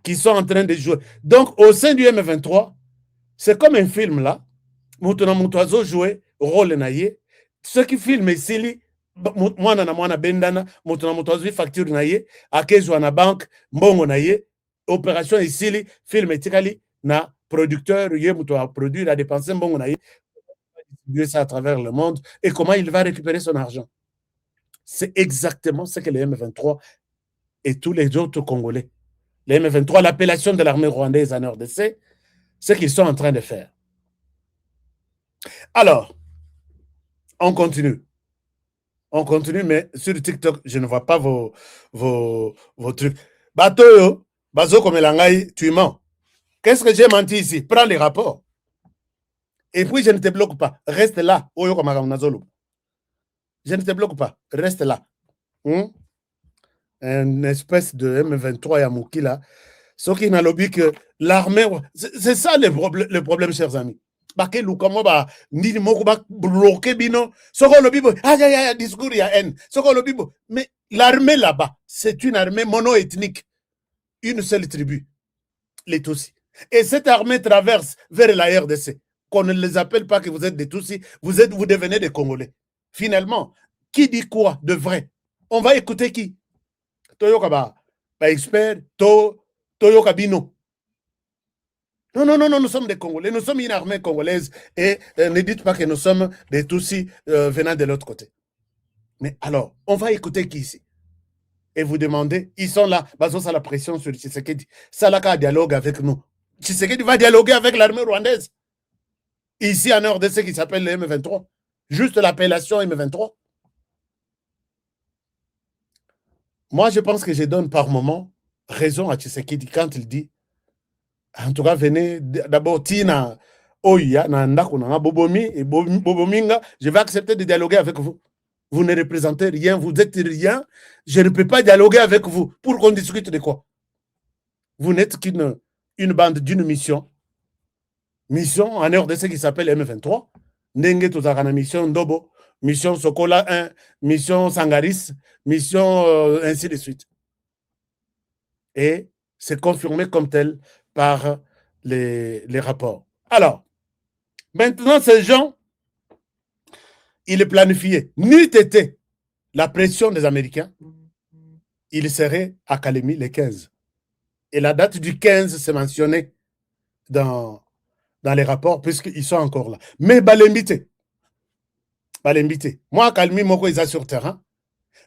qui sont en train de jouer. Donc, au sein du M23, c'est comme un film là. Moutona Moutouazo jouait rôle naïe. Ceux qui filment ici, moi na bendana, Moutona Moutouazo facture naïe, akezo na banque, mbongo naïe, opération ici, film etikali, na producteur, yé Moutoua produit, a dépensé mbongo naïe, distribuer ça à travers le monde, et comment il va récupérer son argent. C'est exactement ce que les M23 et tous les autres Congolais, les M23, l'appellation de l'armée rwandaise en RDC, ce qu'ils sont en train de faire. Alors, on continue. On continue, mais sur TikTok, je ne vois pas vos trucs. Bato, Bazo comme Langai, tu mens. Qu'est-ce que j'ai menti ici? Prends les rapports. Et puis, je ne te bloque pas. Reste là. Je ne te bloque pas. Reste là. Une espèce de M23 Yamouki là. Ce qui n'a lobby que l'armée. C'est ça le problème, chers amis. Baké Lukamo ba ni moko ba bloqué bino. Ce qu'on lobby, discours il y a haine. Ce qu'on lobby, mais l'armée là-bas, c'est une armée mono-ethnique. Une seule tribu. Les Tutsis. Et cette armée traverse vers la RDC. Qu'on ne les appelle pas que vous êtes des Tutsis, vous devenez des Congolais. Finalement, qui dit quoi de vrai? On va écouter qui? Toyoka ba expert, Toyoka Bino. Non, nous sommes des Congolais, nous sommes une armée congolaise et ne dites pas que nous sommes des Tutsis venant de l'autre côté. Mais alors, on va écouter qui ici? Et vous demandez, ils sont là, Bazo ça la pression sur Tshisekedi. Salaka dialogue avec nous. Tshisekedi va dialoguer avec l'armée rwandaise. Ici en RDC qui s'appelle le M23. Juste l'appellation M23. Moi, je pense que je donne par moment raison à Tshisekedi quand il dit, en tout cas, venez d'abord, Tina, Oya, Nandakuna, Bobomi et Bobominga, je vais accepter de dialoguer avec vous. Vous ne représentez rien, vous êtes rien. Je ne peux pas dialoguer avec vous pour qu'on discute de quoi. Vous n'êtes qu'une bande d'une mission. Mission en RDC qui s'appelle M23. Ndenge Tozakana mission Ndobo, mission Sokola 1, mission Sangaris, mission ainsi de suite. Et c'est confirmé comme tel par les rapports. Alors, maintenant, ces gens, il est planifié. N'eût été la pression des Américains, il serait à Kalemi le 15. Et la date du 15, c'est mentionné dans les rapports, puisqu'ils sont encore là. Mais Balembité. Moi, Kalemi, Moko, ils sont sur terrain.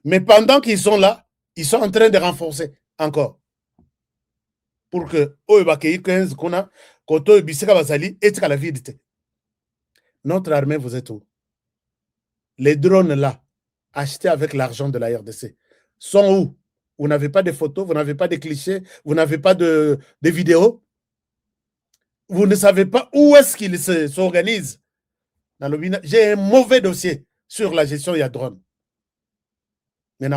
Mais pendant qu'ils sont là, ils sont en train de renforcer encore. Pour que, notre armée, vous êtes où? Les drones là, achetés avec l'argent de la RDC, sont où? Vous n'avez pas de photos, vous n'avez pas de clichés, vous n'avez pas de vidéos. Vous ne savez pas où est-ce qu'ils s'organisent. J'ai un mauvais dossier sur la gestion de drone. Mais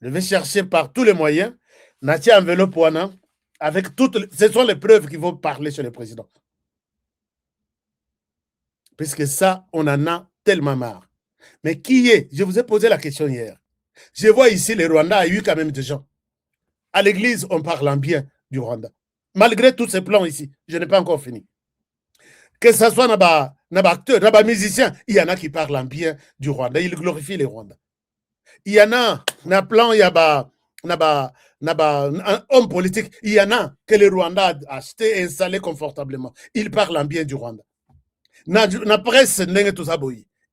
je vais chercher par tous les moyens. Natia enveloppe avec toutes. Ce sont les preuves qui vont parler sur le président. Puisque ça, on en a tellement marre. Mais qui est? Je vous ai posé la question hier. Je vois ici, le Rwanda a eu quand même des gens. À l'église, on parle en bien du Rwanda. Malgré tous ces plans ici, je n'ai pas encore fini. Que ce soit dans acteurs, dans musiciens, il y en a qui parlent en bien du Rwanda. Ils glorifient les Rwandais. Il y en a, dans plan, il y a un homme politique, il y en a que le Rwanda a acheté et installé confortablement. Ils parlent en bien du Rwanda. La presse,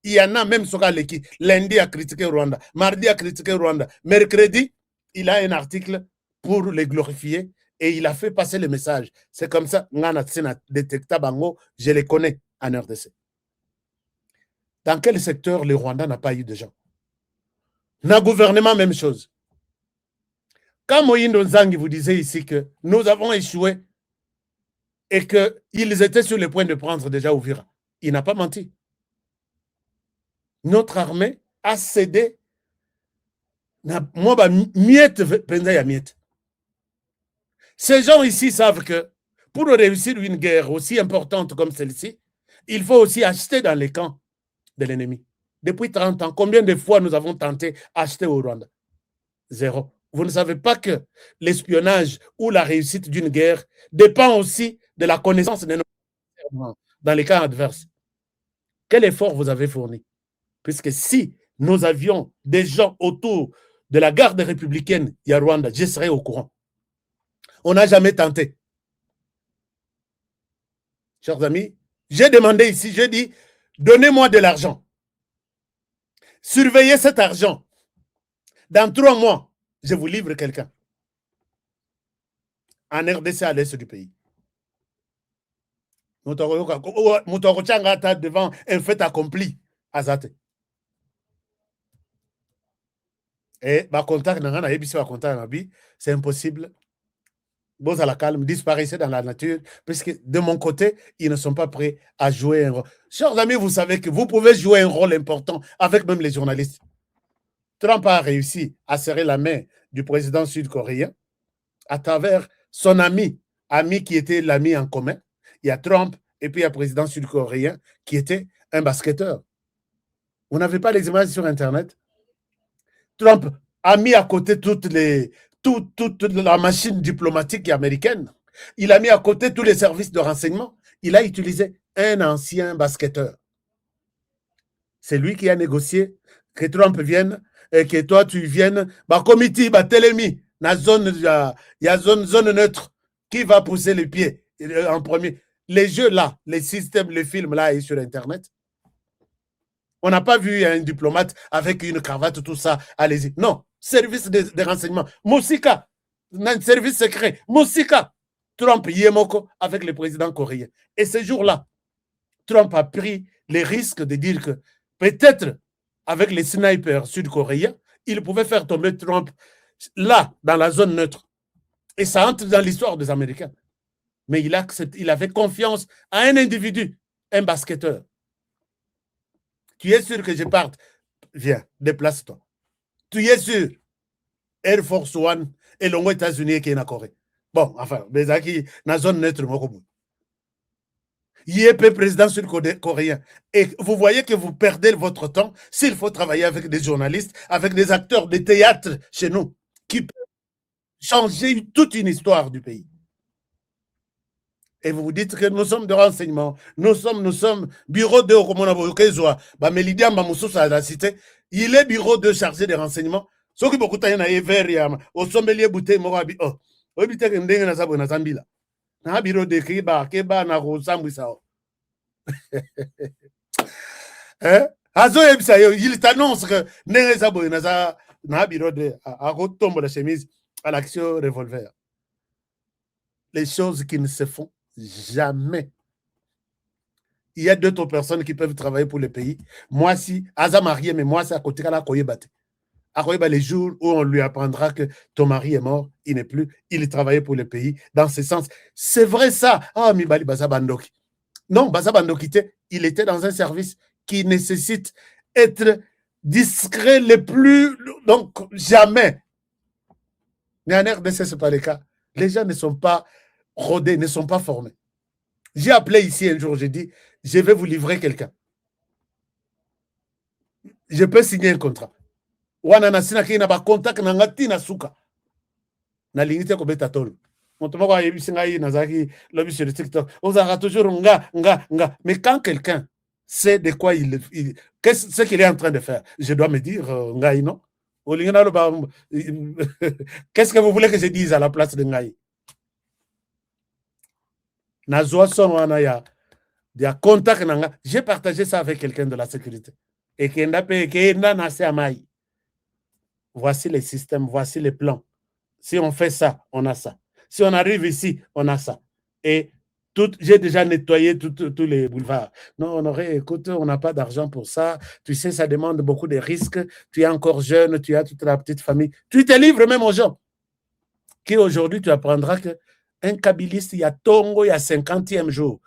il y en a même qui lundi a critiqué Rwanda, mardi a critiqué Rwanda, mercredi, il a un article pour les glorifier et il a fait passer le message. C'est comme ça, je les connais en RDC. Dans quel secteur le Rwanda n'a pas eu de gens? Dans le gouvernement, même chose. Quand Moïndo Nzangi vous disait ici que nous avons échoué et qu'ils étaient sur le point de prendre déjà Ouvira, il n'a pas menti. Notre armée a cédé. Ces gens ici savent que pour réussir une guerre aussi importante comme celle-ci, il faut aussi acheter dans les camps de l'ennemi. Depuis 30 ans, combien de fois nous avons tenté d'acheter au Rwanda? Zéro. Vous ne savez pas que l'espionnage ou la réussite d'une guerre dépend aussi de la connaissance de nos dans les cas adverses. Quel effort vous avez fourni? Puisque si nous avions des gens autour de la garde républicaine, il y a Rwanda, je serais au courant. On n'a jamais tenté. Chers amis, j'ai demandé ici, j'ai dit, donnez-moi de l'argent. Surveillez cet argent. Dans 3 mois, je vous livre quelqu'un. En RDC à l'est du pays. Moutorochanga devant un fait accompli. Azate. Et ma contact, c'est impossible. Bon, à la calme, disparaissez dans la nature, puisque de mon côté, ils ne sont pas prêts à jouer un rôle. Chers amis, vous savez que vous pouvez jouer un rôle important avec même les journalistes. Trump a réussi à serrer la main du président sud-coréen à travers son ami qui était l'ami en commun. Il y a Trump et puis il y a le président sud-coréen qui était un basketteur. Vous n'avez pas les images sur Internet? Trump a mis à côté toute la machine diplomatique américaine. Il a mis à côté tous les services de renseignement. Il a utilisé un ancien basketteur. C'est lui qui a négocié que Trump vienne et que toi tu viennes. Comité, Télémi, la zone, il y a zone neutre. Qui va pousser les pieds en premier? Les jeux là, les systèmes, les films là et sur Internet. On n'a pas vu un diplomate avec une cravate, tout ça. Allez-y. Non. Service de renseignement. Moussika. Service secret. Moussika. Trump, Yemoko, avec le président coréen. Et ce jour-là, Trump a pris les risques de dire que peut-être avec les snipers sud-coréens, il pouvait faire tomber Trump là, dans la zone neutre. Et ça entre dans l'histoire des Américains. Mais il avait confiance à un individu, un basketteur. Tu es sûr que je parte? Viens, déplace-toi. Tu es sûr? Air Force One et l'Ongo États-Unis qui est en Corée. Bon, enfin, mais qui dans la zone neutre, IEP président sud-coréen. Et vous voyez que vous perdez votre temps s'il faut travailler avec des journalistes, avec des acteurs de théâtre chez nous, qui peuvent changer toute une histoire du pays. Et vous vous dites que nous sommes de renseignement, nous sommes bureau de la cité, il est bureau de chargé de renseignement. Ce qui beaucoup de verre, au sommelier bouteille, morabi, oh, obité que ndenge na sabo na zambila. Na bureau de keba na rosambisa. Hein? Azo ebisa il t'annonce que ndenge sabo na bureau de à retombe la chemise à l'action revolver. Les choses qui ne se font jamais. Il y a d'autres personnes qui peuvent travailler pour le pays. Moi, si, Aza marié, mais moi, c'est à côté de la Koyebate. À Koyeba, les jours où on lui apprendra que ton mari est mort, il n'est plus, il travaillait pour le pays. Dans ce sens, c'est vrai ça. Ah, Mibali Baza Bandoki. Non, Baza Bandoki, il était dans un service qui nécessite être discret le plus. Donc, jamais. Mais en RDC, ce n'est pas le cas. Les gens ne sont pas rodés, ne sont pas formés. J'ai appelé ici un jour, j'ai dit, je vais vous livrer quelqu'un. Je peux signer un contrat. Wana sina ki na ba contact na ngati na suka. Na lingite ko beta tolo. Moto moko ayebisi ngai nazaki lobi sur TikTok. On a toujours nga. Mais quand quelqu'un sait de quoi qu'est-ce ce qu'il est en train de faire, je dois me dire ngai non. Qu'est-ce que vous voulez que je dise à la place de ngai? J'ai partagé ça avec quelqu'un de la sécurité. Et voici les systèmes, voici les plans. Si on fait ça, on a ça. Si on arrive ici, on a ça. Et j'ai déjà nettoyé tous les boulevards. Non, Honoré, écoute, on n'a pas d'argent pour ça. Tu sais, ça demande beaucoup de risques. Tu es encore jeune, tu as toute la petite famille. Tu te livres même aux gens. Qui aujourd'hui, tu apprendras qu'un kabiliste, il y a Tongo, il y a 50e jour.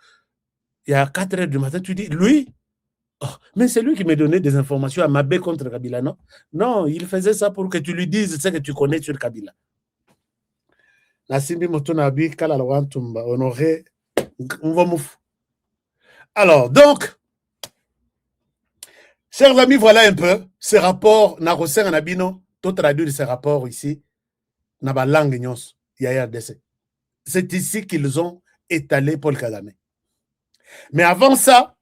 Il y a 4 heures du matin, tu dis, lui, oh, mais c'est lui qui me donnait des informations à Mabé contre Kabila, non? Non, il faisait ça pour que tu lui dises ce que tu connais sur Kabila. Alors, donc, chers amis, voilà un peu ce rapport, Narosen Anabino, tout traduit ce rapport ici, dans la langue nyons, RDC. C'est ici qu'ils ont étalé Paul Kagame. Mais avant ça,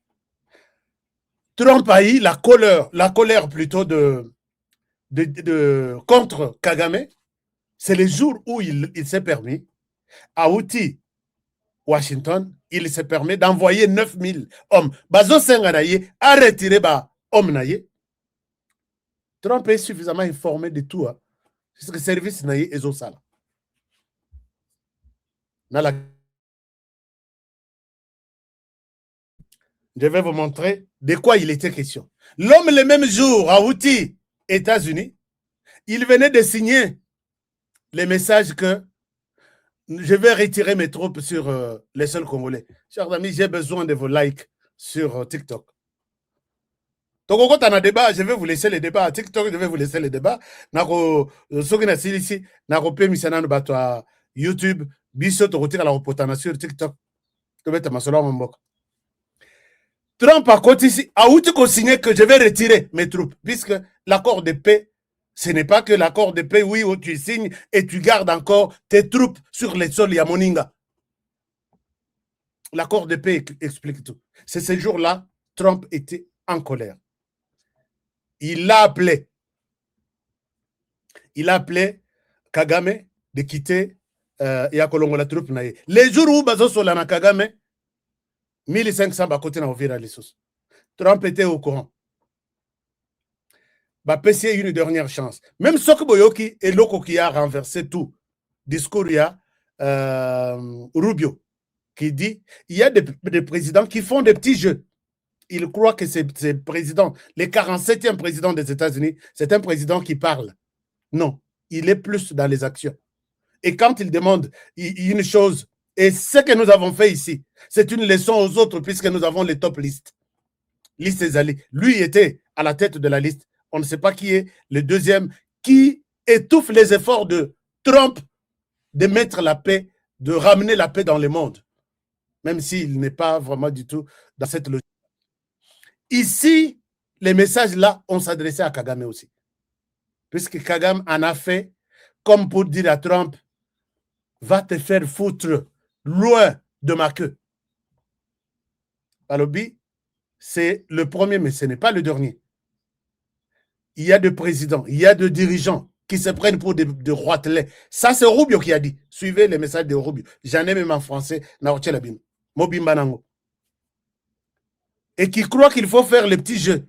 Trump a eu la colère plutôt contre Kagame. C'est le jour où il s'est permis, à Outi, Washington, il s'est permis d'envoyer 9000 hommes. Bazo Senganaye a retiré homme naye. Trump est suffisamment informé de tout. C'est que le service naye est au sale. Je vais vous montrer de quoi il était question. L'homme, le même jour, à Houthi, États-Unis, il venait de signer les messages que je vais retirer mes troupes sur les sols congolais. Chers amis, j'ai besoin de vos likes sur TikTok. Donc, quand on a débat, je vais vous laisser les débats. À TikTok, je vais vous laisser les débats. YouTube, biso to retire la repotana sur TikTok. Trump a côté ici, a outil signé que je vais retirer mes troupes, puisque l'accord de paix, ce n'est pas que l'accord de paix, oui, où tu signes et tu gardes encore tes troupes sur les sols Yamoninga. L'accord de paix explique tout. C'est ce jour-là, Trump était en colère. Il a appelé Kagame de quitter Yakolongo la troupe. Les jours où Bazo Solana Kagame, 1500 à côté na les sous. Trump était au courant. PCA une dernière chance. Même Sokoboyoki et Loko qui a renversé tout. Discours, il y a Rubio qui dit il y a des présidents qui font des petits jeux. Il croit que c'est président, le 47e président des États-Unis, c'est un président qui parle. Non, il est plus dans les actions. Et quand il demande une chose, et ce que nous avons fait ici, c'est une leçon aux autres puisque nous avons les top listes. Liste Zali. Lui était à la tête de la liste. On ne sait pas qui est le deuxième, qui étouffe les efforts de Trump de mettre la paix, de ramener la paix dans le monde. Même s'il n'est pas vraiment du tout dans cette logique. Ici, les messages là, on s'adressait à Kagame aussi. Puisque Kagame en a fait comme pour dire à Trump, va te faire foutre loin de ma queue. Alobi, c'est le premier, mais ce n'est pas le dernier. Il y a des présidents, il y a des dirigeants qui se prennent pour des roitelets. Ça, c'est Rubio qui a dit. Suivez les messages de Rubio. J'en ai même en français. Mobimbanango. Et qui croit qu'il faut faire les petits jeux.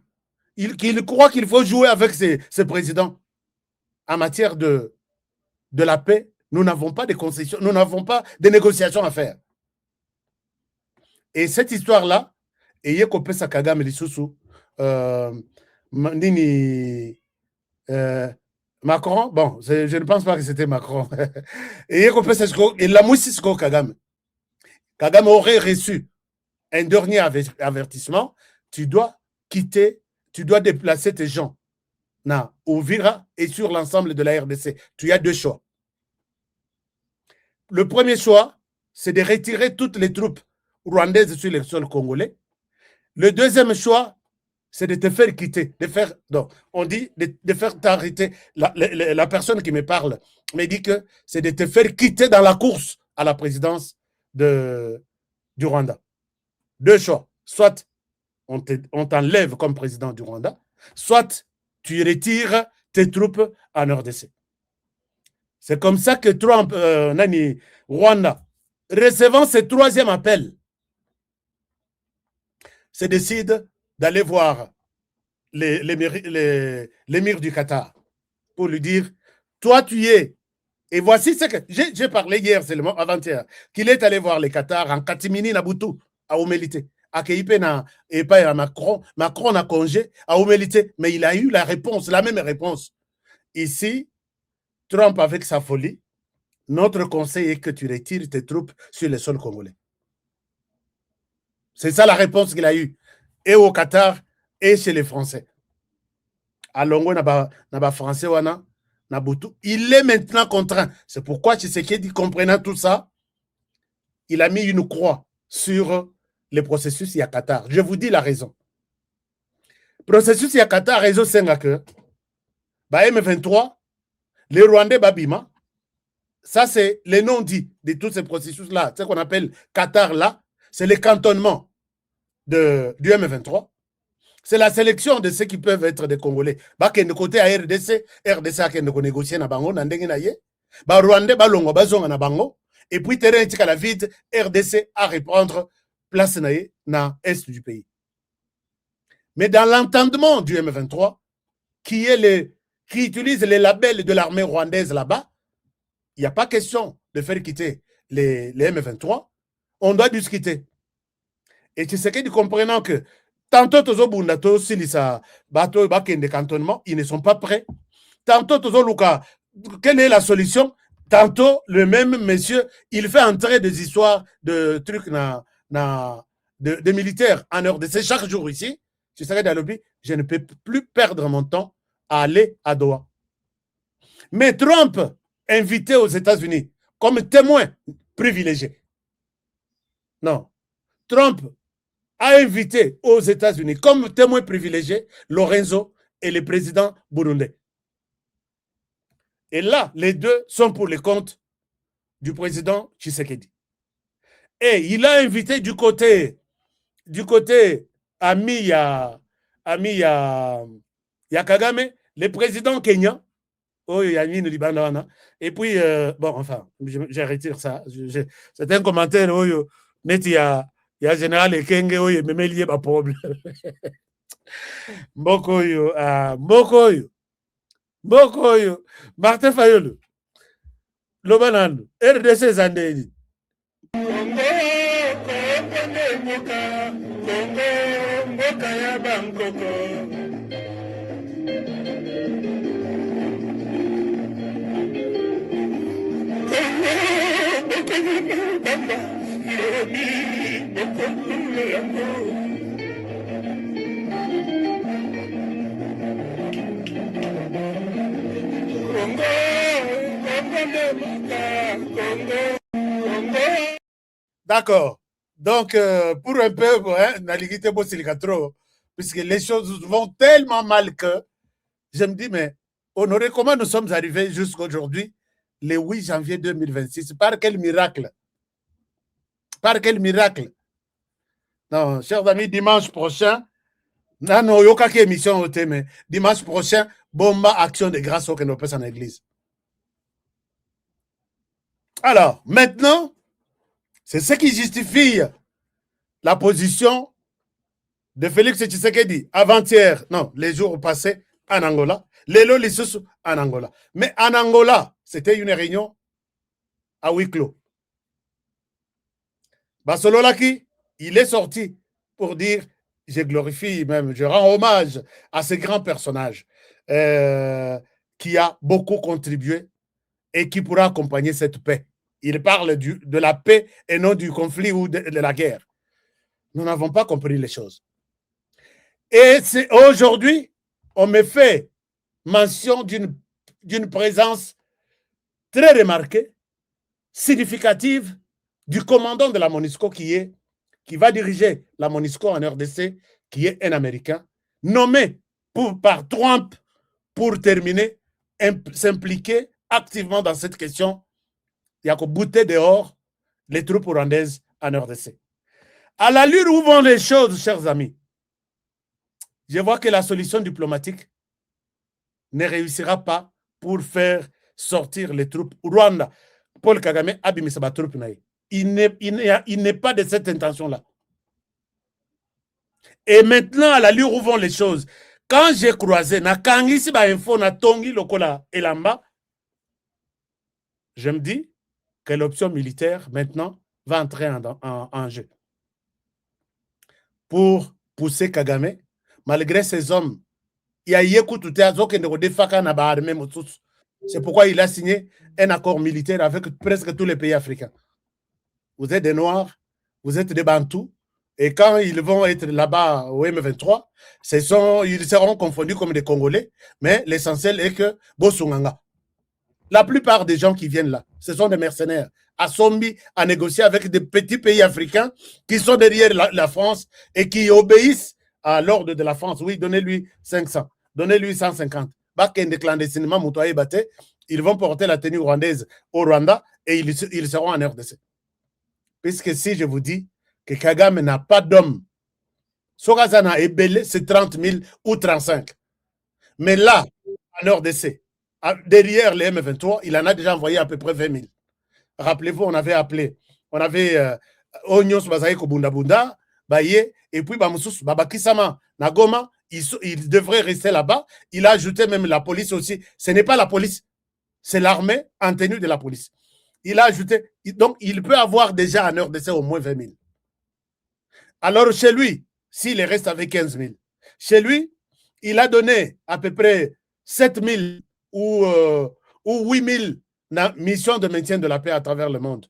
Il croit qu'il faut jouer avec ces présidents. En matière de la paix, nous n'avons pas de concessions, nous n'avons pas de négociations à faire. Et cette histoire-là, et Yekopesa Kagame Lisusu, Macron, bon, je ne pense pas que c'était Macron. Et Yekopesa la Moussisko Kagame. Kagame aurait reçu un dernier avertissement, tu dois quitter, tu dois déplacer tes gens. Ouvira et sur l'ensemble de la RDC. Tu as deux choix. Le premier choix, c'est de retirer toutes les troupes rwandaises sur le sol congolais. Le deuxième choix, c'est de te faire quitter, on dit de faire t'arrêter. La personne qui me parle me dit que c'est de te faire quitter dans la course à la présidence du Rwanda. Deux choix. Soit on t'enlève comme président du Rwanda, soit tu retires tes troupes en RDC. C'est comme ça que Trump, Rwanda, recevant ce troisième appel, se décide d'aller voir l'émir du Qatar pour lui dire, toi tu es, et voici ce que, j'ai parlé hier seulement, avant-hier, qu'il est allé voir le Qatar en Katimini Nabutu, à Omélité. Et pas à Macron a congé à Omélité, mais il a eu la réponse, la même réponse. Ici, Trump, avec sa folie, notre conseil est que tu retires tes troupes sur le sol congolais. C'est ça la réponse qu'il a eue. Et au Qatar, et chez les Français. À Longo, naba Français, wana, Nabutu. Il est maintenant contraint. C'est pourquoi Tshisekedi, comprenant tout ça, il a mis une croix sur le processus Qatar. Je vous dis la raison. Processus Qatar, réseau Sengake, M23, les Rwandais Babima, ça c'est le nom dit de tous ces processus-là, ce qu'on appelle Qatar là, c'est le cantonnement du M23. C'est la sélection de ceux qui peuvent être des Congolais. De côté à RDC a négocié na bango, Rwandais balongo bazonga na bango, et puis terrain la vide, RDC à reprendre place na est du pays. Mais dans l'entendement du M23, qui utilise les labels de l'armée rwandaise là-bas, il n'y a pas question de faire quitter les M23. On doit discuter. Et tu sais que, comprenant que tantôt, tozo bundato, silisa, bato, bakende cantonnement, ils ne sont pas prêts. Tantôt, tozo luka, quelle est la solution? Tantôt, le même monsieur, il fait entrer des histoires de trucs de militaires en RDC chaque jour ici. Tu sais que je ne peux plus perdre mon temps à aller à Doha. Mais Trump, invité aux États-Unis comme témoin privilégié. Non. Trump a invité aux États-Unis comme témoin privilégié Lorenzo et le président burundais. Et là, les deux sont pour les comptes du président Tshisekedi. Et il a invité du côté ami ya Kagame, le président kenyan, et puis, bon, enfin, je retire ça. C'est un commentaire, mais il y a général Ekenge, il me met lié à problème. Mokoyo, Martin Fayolo, Lobanando, RDC Zandeni. D'accord. Donc, pour un peu, puisque les choses vont tellement mal que je me dis, mais Honoré, comment nous sommes arrivés jusqu'à aujourd'hui, le 8 janvier 2026? Par quel miracle? Par quel miracle? Non, chers amis, dimanche prochain, non, il n'y a aucune émission au thème, mais dimanche prochain, bomba action de grâce au Kenopes en église. Alors, maintenant, c'est ce qui justifie la position de Félix Tshisekedi avant-hier, non, les jours passés en Angola, les Lissus en Angola. Mais en Angola, c'était une réunion à huis clos. Basololaki, il est sorti pour dire, je glorifie même, je rends hommage à ce grand personnage qui a beaucoup contribué et qui pourra accompagner cette paix. Il parle de la paix et non du conflit ou de la guerre. Nous n'avons pas compris les choses. Et aujourd'hui, on me fait mention d'une présence très remarquée, significative, du commandant de la MONUSCO qui va diriger la MONUSCO en RDC, qui est un Américain, nommé par Trump pour terminer, s'impliquer activement dans cette question. Il y a qu'au bouter dehors les troupes rwandaises en RDC. À l'allure où vont les choses, chers amis, je vois que la solution diplomatique ne réussira pas pour faire sortir les troupes Rwanda. Paul Kagame a bimisa ba troupe na. Il n'est pas de cette intention-là. Et maintenant, à l'allure où vont les choses, quand j'ai croisé, na kangisi ba info na tongi lokola elamba, je me dis que l'option militaire, maintenant, va entrer en jeu. Pour pousser Kagame, malgré ces hommes, c'est pourquoi il a signé un accord militaire avec presque tous les pays africains. Vous êtes des Noirs, vous êtes des Bantous, et quand ils vont être là-bas au M23, ils seront confondus comme des Congolais, mais l'essentiel est que Bosunganga. La plupart des gens qui viennent là, ce sont des mercenaires, assombis à négocier avec des petits pays africains qui sont derrière la France et qui obéissent à l'ordre de la France. Oui, donnez-lui 500, donnez-lui 150. Clandestinement, ils vont porter la tenue rwandaise au Rwanda et ils seront en RDC. Puisque si je vous dis que Kagame n'a pas d'homme, Sogazana est belé, c'est 30 000 ou 35. Mais là, en RDC, derrière les M23, il en a déjà envoyé à peu près 20 000. Rappelez-vous, on avait Onyos Bazaïko Bunda, Baye, et puis Bamoussous, Babakisama, Nagoma, il devrait rester là-bas. Il a ajouté même la police aussi. Ce n'est pas la police, c'est l'armée en tenue de la police. Il a ajouté, donc il peut avoir déjà en RDC au moins 20 000. Alors chez lui, s'il reste avec 15 000, chez lui, il a donné à peu près 7 000 ou 8 000 missions de maintien de la paix à travers le monde.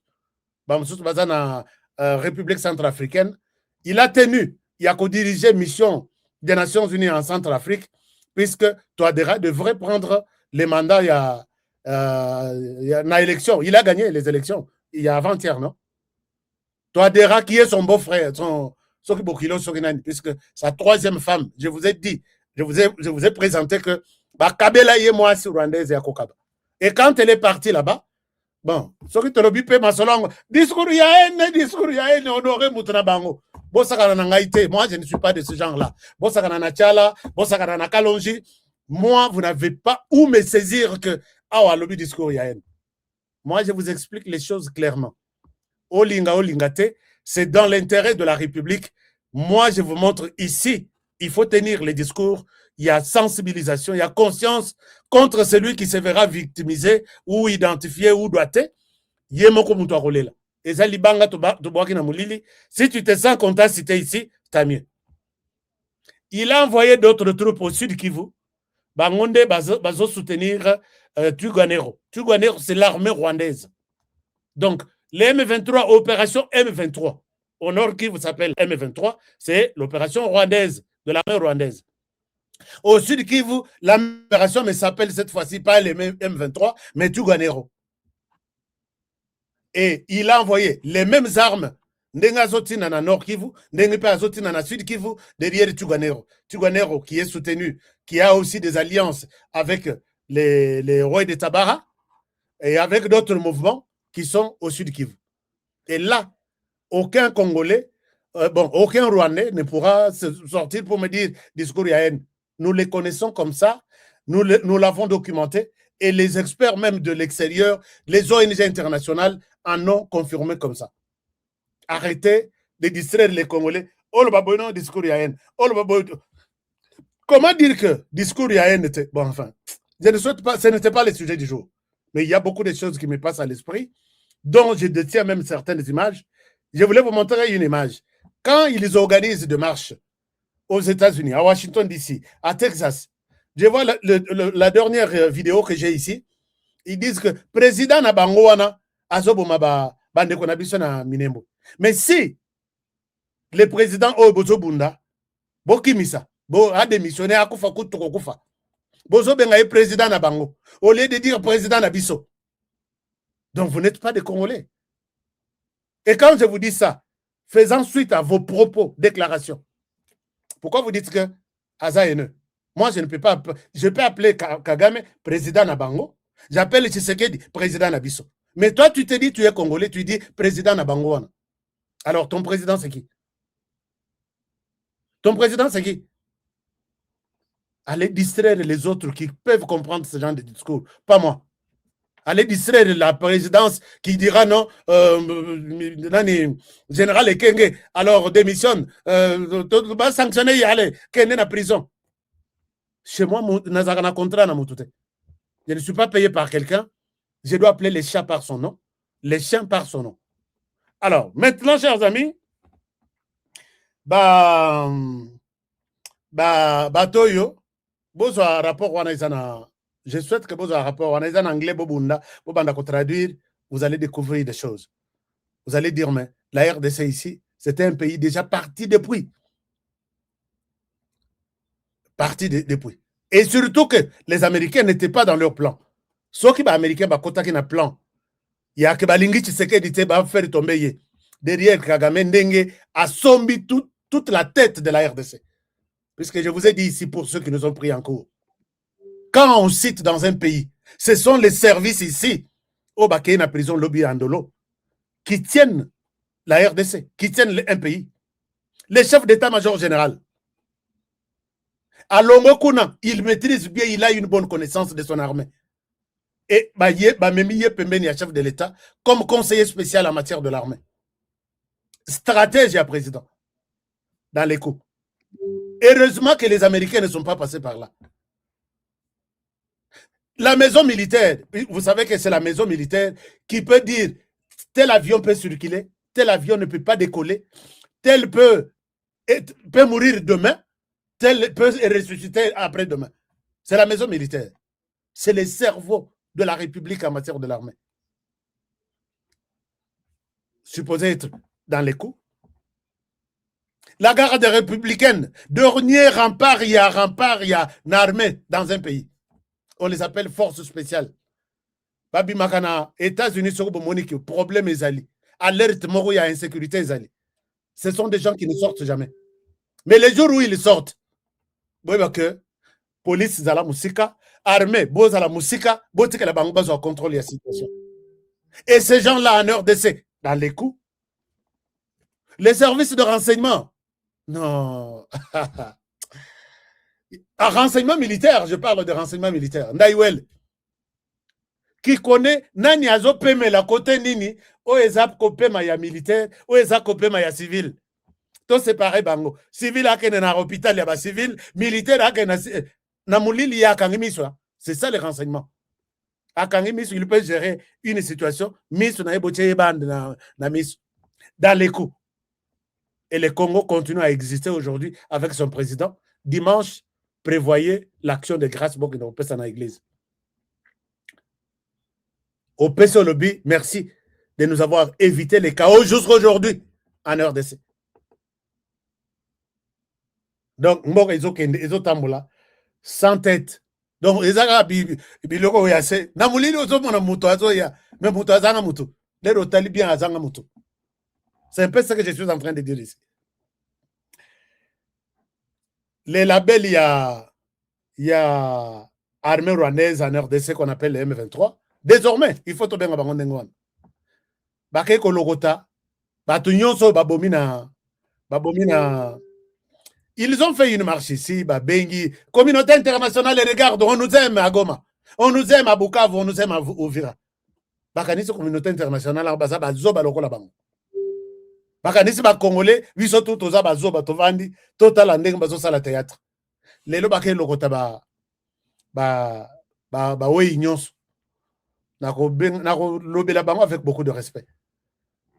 Dans la République centrafricaine, il a tenu, il a co-dirigé mission des Nations Unies en Centrafrique, puisque Touadéra devrait prendre les mandats il y a élection. Il a gagné les élections il y a avant-hier, non? Touadéra, qui est son beau-frère, puisque sa troisième femme, je vous ai dit, je vous ai présenté que Kabela est moi si rwandaise et Kokaba. Et quand elle est partie là-bas, bon, ce qui te le dit, discours yaen, honoré Moutana Bango. Moi, je ne suis pas de ce genre-là. Moi, vous n'avez pas où me saisir que lobby discours yaen. Moi, je vous explique les choses clairement. Olingate, c'est dans l'intérêt de la République. Moi, je vous montre ici, il faut tenir les discours. Il y a sensibilisation, il y a conscience contre celui qui se verra victimisé ou identifié ou doigté. Si tu te sens qu'on t'a cité ici, tant mieux. Il a envoyé d'autres troupes au sud Kivu. Bangonde bazo soutenir Tuganero. Tuganero, c'est l'armée rwandaise. Donc, les M23, opération M23. Au nord Kivu s'appelle M23, c'est l'opération rwandaise, de l'armée rwandaise. Au sud Kivu, l'opération ne s'appelle cette fois-ci pas les M23, mais Tuganero. Et il a envoyé les mêmes armes Ndengazotina na Nord Kivu, Ndengazotina na Sud Kivu, derrière Tuganero. Tuganero qui est soutenu, qui a aussi des alliances avec les rois de Tabara et avec d'autres mouvements qui sont au Sud Kivu. Et là, aucun Congolais, aucun Rwandais ne pourra sortir pour me dire discours yaen. Nous les connaissons comme ça, nous l'avons documenté, et les experts même de l'extérieur, les ONG internationales en ont confirmé comme ça. Arrêtez de distraire les Congolais. Discours yaen. Comment dire que discours yaen était... Bon, enfin, je ne souhaite pas, ce n'était pas le sujet du jour. Mais il y a beaucoup de choses qui me passent à l'esprit, dont je détiens même certaines images. Je voulais vous montrer une image. Quand ils organisent des marches aux États-Unis, à Washington DC, à Texas, je vois la dernière vidéo que j'ai ici. Ils disent que président Nabangoana Azoboma Bande Konabiso na Minembo. Mais si le président Obozo Bunda, Bokimisa, a démissionné à Kufa Kutuko Kufa, Bozo Benga est président Nabango, au lieu de dire président Nabiso. Donc vous n'êtes pas des Congolais. Et quand je vous dis ça, faisant suite à vos propos, déclarations, pourquoi vous dites que Aza est nœud? Moi, je ne peux pas. Je peux appeler Kagame président Nabango. J'appelle Tshisekedi président Nabiso. Mais toi, tu te dis, tu es Congolais, tu dis président Nabango. Alors, ton président, c'est qui? Ton président, c'est qui? Allez distraire les autres qui peuvent comprendre ce genre de discours. Pas moi. Allez distraire la présidence qui dira non, général Ekenge, alors démissionne, va sanctionner, allez, Kende na prison. Chez moi, je ne suis pas payé par quelqu'un. Je dois appeler les chats par son nom, les chiens par son nom. Alors, maintenant, chers amis, Toyo, besoin rapport Wanazana. Je souhaite que besoin rapport Wanazana anglais, Bobunda, Bobanda traduire, vous allez découvrir des choses. Vous allez dire, mais la RDC ici, c'était un pays déjà parti depuis. Depuis. Et surtout que les Américains n'étaient pas dans leur plan. Ceux qui sont américains, ils ont un plan. Il y a que Balingi Tshisekedi va faire tomber. Derrière Kagame Ndenge a sombi toute la tête de la RDC. Puisque je vous ai dit ici pour ceux qui nous ont pris en cours. Quand on cite dans un pays, ce sont les services ici, au Baké, la prison Lobby Andolo, qui tiennent la RDC, qui tiennent un pays. Les chefs d'état-major général. À Longokuna, il maîtrise bien, il a une bonne connaissance de son armée. Et Memiye Pembeni, chef de l'État, comme conseiller spécial en matière de l'armée. Stratège à président dans les coups. Heureusement que les Américains ne sont pas passés par là. La maison militaire, vous savez que c'est la maison militaire qui peut dire tel avion peut circuler, tel avion ne peut pas décoller, tel peut peut mourir demain, tel peut ressusciter après-demain. C'est la maison militaire. C'est le cerveau de la République en matière de l'armée. Supposé être dans les coups. La garde républicaine, dernier rempart, il y a une armée dans un pays. On les appelle forces spéciales. Babi Makana, États-Unis, Monique, problème Ezali. Alerte, Moro, il y a insécurité Ezali. Ce sont des gens qui ne sortent jamais. Mais les jours où ils sortent, vous voyez que police za la musika, armée, beaux à la musika, beaux que la banque va contrôler la situation. Et ces gens-là, en RDC, dans les coups, les services de renseignement, non. Un renseignement militaire, je parle de renseignement militaire. Ndaïwel, qui connaît Nani Azo Peme la côté Nini, ou Ezap Kopema ya militaire, ou Ezap Kopema ya civil. Tout c'est pareil, bango. Civil a qu'un hôpital, il y a civil, militaire a qu'un Namoulili ya Kangimiswa. C'est ça les renseignements. A Kangimiswa, il peut gérer une situation, Miss na eboche band na Miss. Dans les coups. Et le Congo continue à exister aujourd'hui avec son président. Dimanche, prévoyez l'action de grâce pour qu'on puisse dans l'église. Au PC Lobby, merci de nous avoir évité les chaos jusqu'à aujourd'hui en RDC. Donc, ils ont sans tête. Donc, ils ont assez. C'est un peu ce que je suis en train de dire ici. Les labels, il y a armée rwandaise en RDC qu'on appelle les M23. Désormais, il faut tout bien abandonner. Baké Kologota, Batunyonso, Babomina. Ils ont fait une marche ici, Bengi. Communauté internationale, regarde, on nous aime à Goma. On nous aime à Bukavu, on nous aime à Uvira. Bakani, communauté internationale, Bazoba, Lokola Bango. Bakanisi ba Congolais, biso tout toza bazo batovandi, total andeng bazo sala théâtre. Lelo bakay lokota ba oui nyonso. Nako lobela bango avec beaucoup de respect.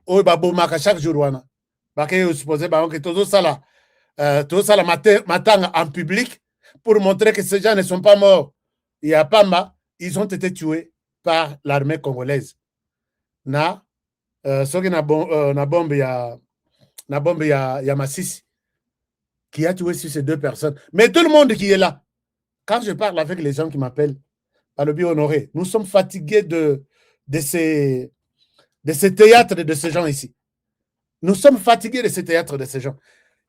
O ba bomaka chaque jour wana. Bakay supposé bango que tozo sala matanga en public pour montrer que ces gens ne sont pas morts. Il y a pas mal, ils ont été tués par l'armée congolaise. Ce qui na bombe ya Massissi qui a tué sur ces deux personnes. Mais tout le monde qui est là, quand je parle avec les gens qui m'appellent, par le bio honoré, nous sommes fatigués de ces théâtres de ces gens ici. Nous sommes fatigués de ces théâtres de ces gens.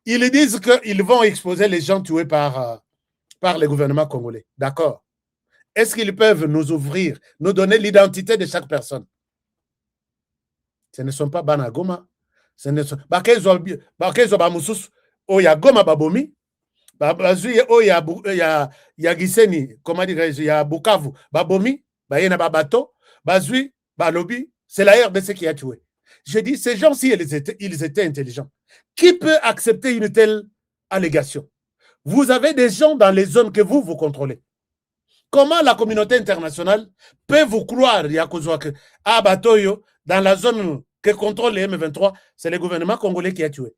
Ils disent qu'ils vont exposer les gens tués par le gouvernement congolais. D'accord. Est-ce qu'ils peuvent nous ouvrir, nous donner l'identité de chaque personne? Ce ne sont pas Banagoma. Ce ne sont pas Bakezo Bamusus, Oya Goma Babomi, Bazuye Oya Giseni, comment dirais-je, ya Bukavu, Babomi, Bayena Babato, Bazui, Balobi, c'est la RDC qui a tué. Je dis, ces gens-ci, ils étaient intelligents. Qui peut accepter une telle allégation? Vous avez des gens dans les zones que vous contrôlez. Comment la communauté internationale peut vous croire, Yakozouak, à Batoyo, dans la zone que contrôle les M23, c'est le gouvernement congolais qui a tué?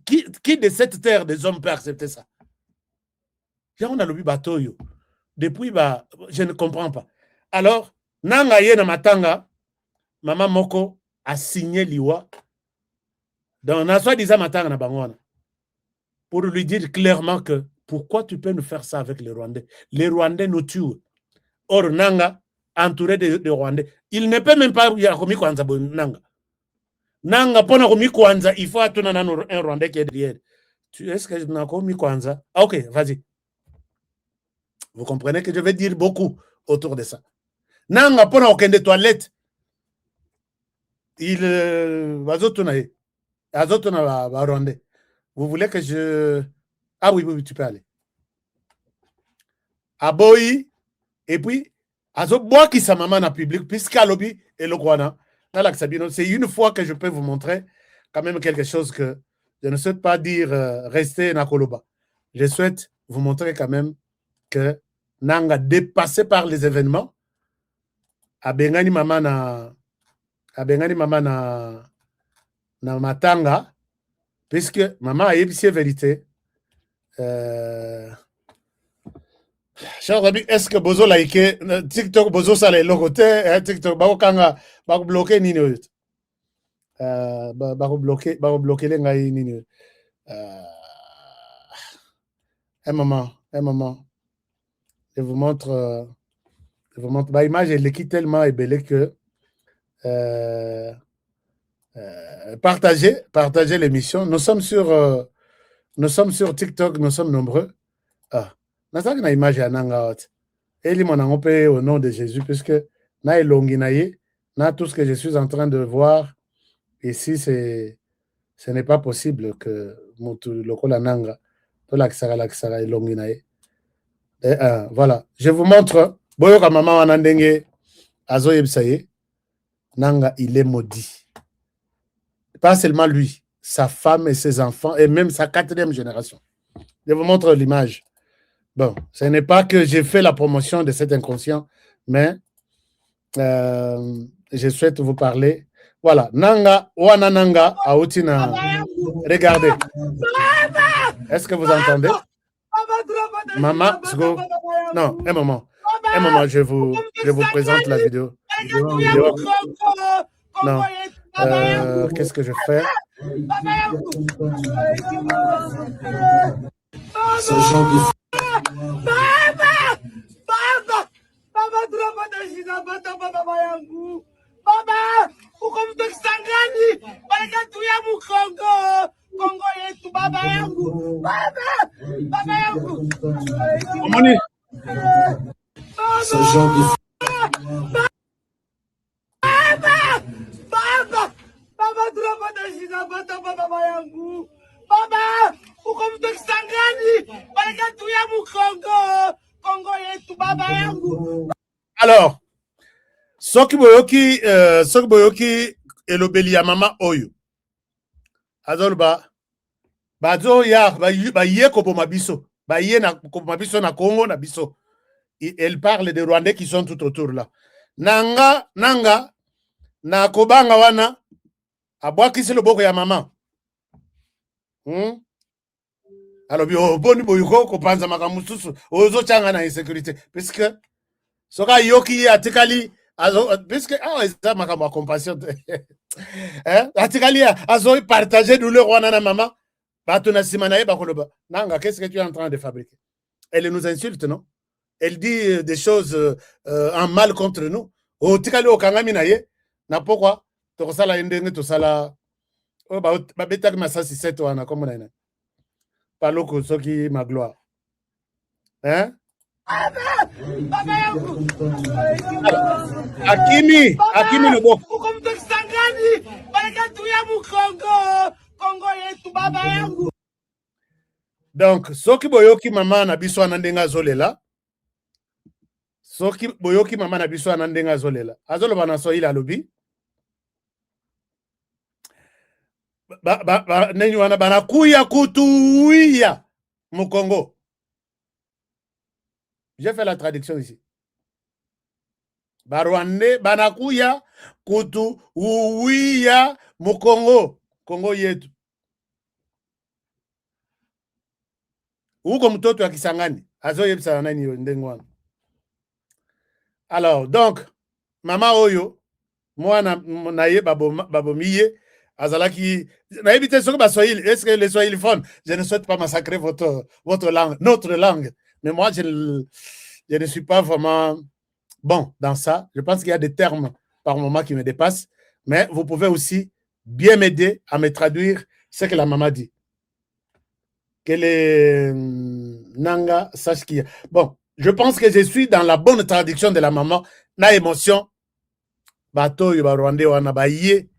Qui de cette terre des hommes peut accepter ça? On a le Batoyo. Depuis, je ne comprends pas. Alors, Nanga Yena Matanga, Maman Moko a signé l'IWA dans Naswa Diza Matanga na Bangwana pour lui dire clairement que pourquoi tu peux nous faire ça avec les Rwandais? Les Rwandais nous tuent. Or, Nanga, entouré de Rwandais, il ne peut même pas y avoir Kwanza Nanga. Nanga, pour nous Kwanza, il faut attendre un Rwandais qui est derrière. Est-ce que je n'ai pas Kwanza? Ah, ok, vas-y. Vous comprenez que je vais dire beaucoup autour de ça. Nanga, pour nous des toilettes, il va zotonaye. Rwandais. Vous voulez que je... Ah oui, tu peux aller. Aboyi, et puis, moi qui sa maman en public, puisqu'à lobby et le Rwanda, c'est une fois que je peux vous montrer quand même quelque chose que je ne souhaite pas dire rester Nakoloba. Je souhaite vous montrer quand même que Nanga dépassé par les événements, a Bengani Mama na Matanga, puisque maman a eu la vérité. Chers amis, est-ce que Bozo like TikTok Bozo ça les logoté TikTok ba bloquer nini oyo ba bloquer les ngai nini un moment je vous montre bah image elle est tellement belle que partagez l'émission. Nous sommes sur TikTok, nous sommes nombreux. Nataka na image ya nanga wat. Eli monango pe au nom de Jésus puisque na elongi na ye, na tout ce que je suis en train de voir ici ce n'est pas possible que mutu lokola nanga to lakisaka elongi na ye. Voilà, je vous montre boyoka mama wana ndenge azoyebisa ye nanga il est maudit. Pas seulement lui, sa femme et ses enfants et même sa 4e génération. Je vous montre l'image. Bon, ce n'est pas que j'ai fait la promotion de cet inconscient, mais je souhaite vous parler. Voilà, Nanga, Wana Nanga, Aoutina. Regardez. Est-ce que vous entendez? Maman, non, un moment, je vous présente la vidéo. Non, qu'est-ce que je fais? Alors, soki boyoki elobeli ya mama oyo azoloba bazo ya ba ye koboma biso ba ye na koboma biso na Congo na biso. Elle parle des Rwandais qui sont tout autour là. Nanga na kobanga wana abwakisi loboko ya mama. Alors boni boyuko kopanza makamususu ozo changa na insécurité puisque soka yoki atikali azo puisque ça makama compassion atikali azo partager douleur wana na mama bato na simana ye bakoloba nanga qu'est-ce que tu es en train de fabriquer? Elle nous insulte, non? Elle dit des choses en mal contre nous. O tikali okangami na ye na pourquoi to sala ndenge to sala o ba betaki masasi 7 wana comme na ina paloko soki ma gloire hein. Akimi le boko donc soki boyoki mama na biso na ndenga zolela soki boyoki mama na biso na ndenga zolela azoloba na so ila lobi neni wana banakuya kutuia mu Congo. J'ai fait la traduction ici. Barwande banakuya kutu uwia mu Congo. Congo yetu. Uko mtoto wa Kisangani. Azoyebisa nani ndengwana. Alors, donc, mama oyo, mwana naye babomiye, azalaki, naïbité sur ma Swahili, est-ce que les Swahiliphones, je ne souhaite pas massacrer votre langue, notre langue, mais moi, je ne suis pas vraiment bon dans ça. Je pense qu'il y a des termes par moment qui me dépassent, mais vous pouvez aussi bien m'aider à me traduire ce que la maman dit. Que les Nanga sachent qu'il y a. Bon, je pense que je suis dans la bonne traduction de la maman. Na émotion, bato yoba Rwandais wana baye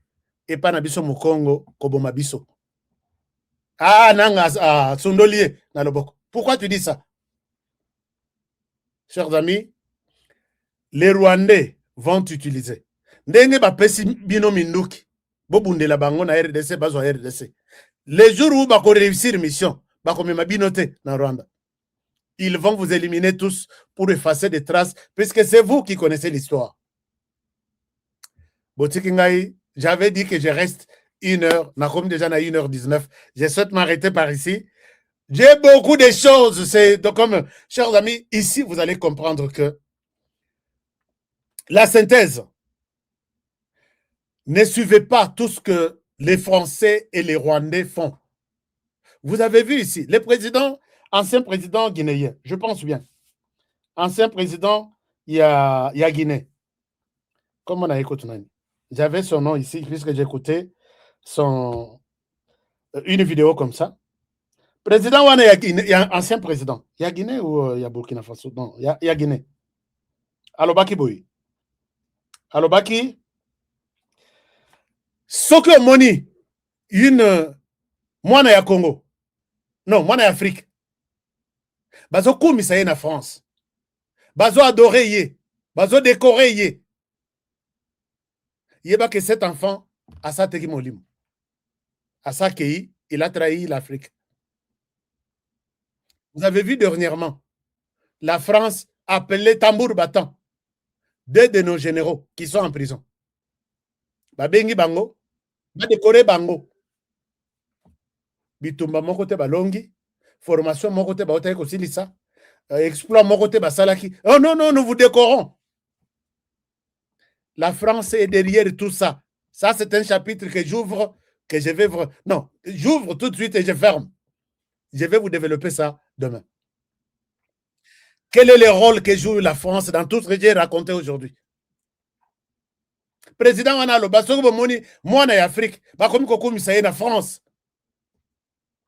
et pas na biso mu Congo koboma biso. Ah nanga sundolie na loboko. Pourquoi tu dis ça? Chers amis, les Rwandais vont t'utiliser. Ndenge ba pesi bino minduki. Bobundela bango na RDC bazwa RDC. Les jours où bako réussir mission, bako mema binote na Rwanda. Ils vont vous éliminer tous pour effacer des traces, puisque c'est vous qui connaissez l'histoire. Botikingai, j'avais dit que je reste 1 heure. On a comme déjà 1h19. Je souhaite m'arrêter par ici. J'ai beaucoup de choses. Donc, comme, chers amis, ici, vous allez comprendre que la synthèse, ne suivez pas tout ce que les Français et les Rwandais font. Vous avez vu ici, les présidents, ancien président guinéen, je pense bien. Ancien président, il y a Guinée. Comme on a écouté, j'avais son nom ici, puisque j'écoutais une vidéo comme ça. Président, il y a un ancien président. Il y a Guinée ou il y a Burkina Faso? Non, il y a Guinée. Alobaki Boy. Alobaki. Ce que Moni, moi, na Congo. Non, moi, na Afrique. Bazo koumisa na France. Bazo adoré yé. Bazo décoré yé. Yéba que cet enfant, à sa teki molim. À sa kei, il a trahi l'Afrique. Vous avez vu dernièrement, la France appelait tambour battant 2 de nos généraux qui sont en prison. Babengi bango, ba décoré bango. Bitumba moko te balongi, formation moko te baotaye kosilisa, exploit moko te basalaki. Oh non, non, nous vous décorons. La France est derrière tout ça. Ça, c'est un chapitre que j'ouvre, que je vais... Non, j'ouvre tout de suite et je ferme. Je vais vous développer ça demain. Quel est le rôle que joue la France dans tout ce que j'ai raconté aujourd'hui? Président Wanalo, moi, en Afrique, comme en France.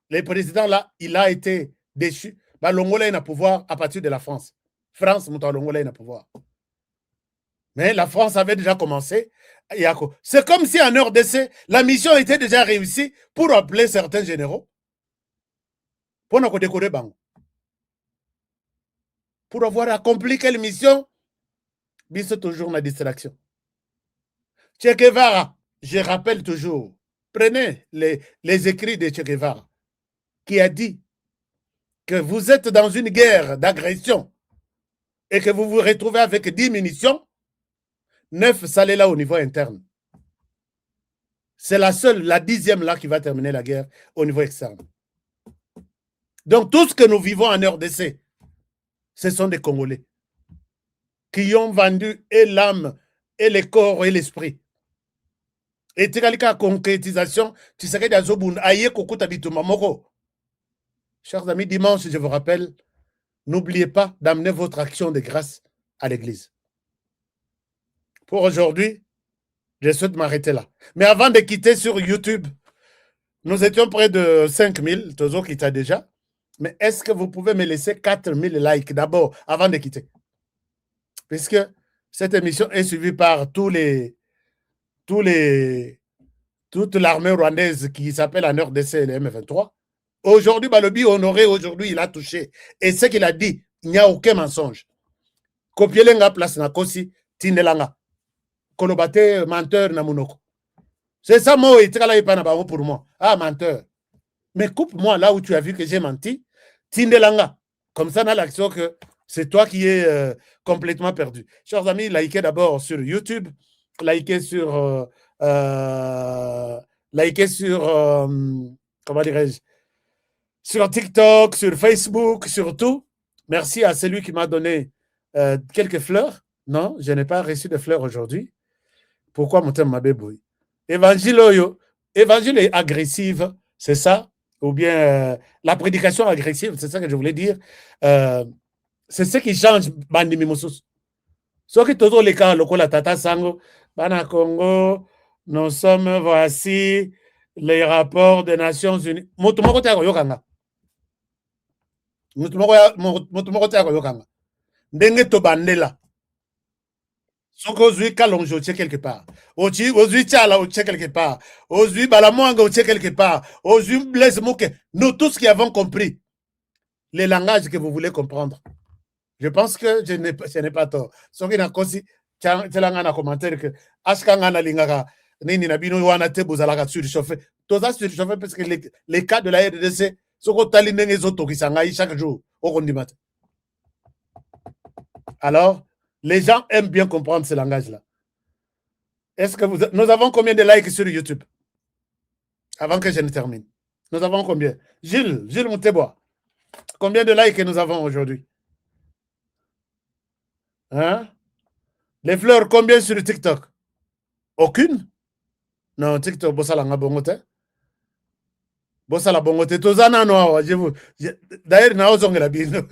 Le président là, il a été déchu. L'Ongola est au pouvoir à partir de la France. France, l'Ongola est au pouvoir. Mais la France avait déjà commencé. C'est comme si en RDC, la mission était déjà réussie pour appeler certains généraux. Pour nous décorer bango. Pour avoir accompli quelle mission? C'est toujours ma distraction. Che Guevara, je rappelle toujours, prenez les écrits de Che Guevara, qui a dit que vous êtes dans une guerre d'agression et que vous vous retrouvez avec 10 munitions, 9 salés là au niveau interne. C'est la 10e là qui va terminer la guerre au niveau externe. Donc tout ce que nous vivons en RDC, ce sont des Congolais qui ont vendu et l'âme, et le corps, et l'esprit. Et la concrétisation, tu sais que chers amis, dimanche, je vous rappelle, n'oubliez pas d'amener votre action de grâce à l'église. Pour aujourd'hui, je souhaite m'arrêter là. Mais avant de quitter sur YouTube, nous étions près de 5000, Tozo qui t'a déjà. Mais est-ce que vous pouvez me laisser 4000 likes d'abord, avant de quitter? Puisque cette émission est suivie par toute l'armée rwandaise qui s'appelle en RDC le M23. Aujourd'hui, Balobi Honoré, aujourd'hui, il a touché. Et ce qu'il a dit, il n'y a aucun mensonge. Kopielenga place na kosi, tindelanga. Kolobate menteur na munoko. C'est ça, moi, pour moi. Ah, menteur. Mais coupe-moi là où tu as vu que j'ai menti. Tindelanga. Comme ça, dans l'action que c'est toi qui es complètement perdu. Chers amis, likez d'abord sur YouTube. Likez sur... comment dirais-je? Sur TikTok, sur Facebook, surtout. Merci à celui qui m'a donné quelques fleurs. Non, je n'ai pas reçu de fleurs aujourd'hui. Pourquoi mon thème m'a bébouillé? Évangile est agressive, c'est ça? Ou bien la prédication agressive, c'est ça que je voulais dire. C'est ce qui change Bandimi Moussous. Ce qui est toujours le cas, le Tata Sango, Bana Congo, nous sommes, voici les rapports des Nations Unies. Motumoko Tiago Yokanga. Motumoko Tiago Yokanga. Ndenge Tobandela. Soko Kalonjo tche quelque part. Ozui Tchala tche quelque part. Ozui Balamoanga tche quelque part. Ozui Blaise Mouke. Nous tous qui avons compris les langages que vous voulez comprendre. Je pense que ce n'est pas tort. Soki na kosi tchelanga na commentaire que ashkanga na lingaka nini na bino wana te bozalaka surchauffé. Toza surchauffé parce que les cas de la RDC soko tali ndenge ezotokisanga chaque jour au kondimata. Alors, les gens aiment bien comprendre ce langage-là. Est-ce que nous avons combien de likes sur YouTube? avant que je ne termine. Nous avons combien? Gilles Moutebois. Combien de likes nous avons aujourd'hui? Hein? Les fleurs, combien sur TikTok? Aucune? Non, TikTok, bossa la bongote. Bossa la bongote. Tozana no, d'ailleurs, na ozong la bino.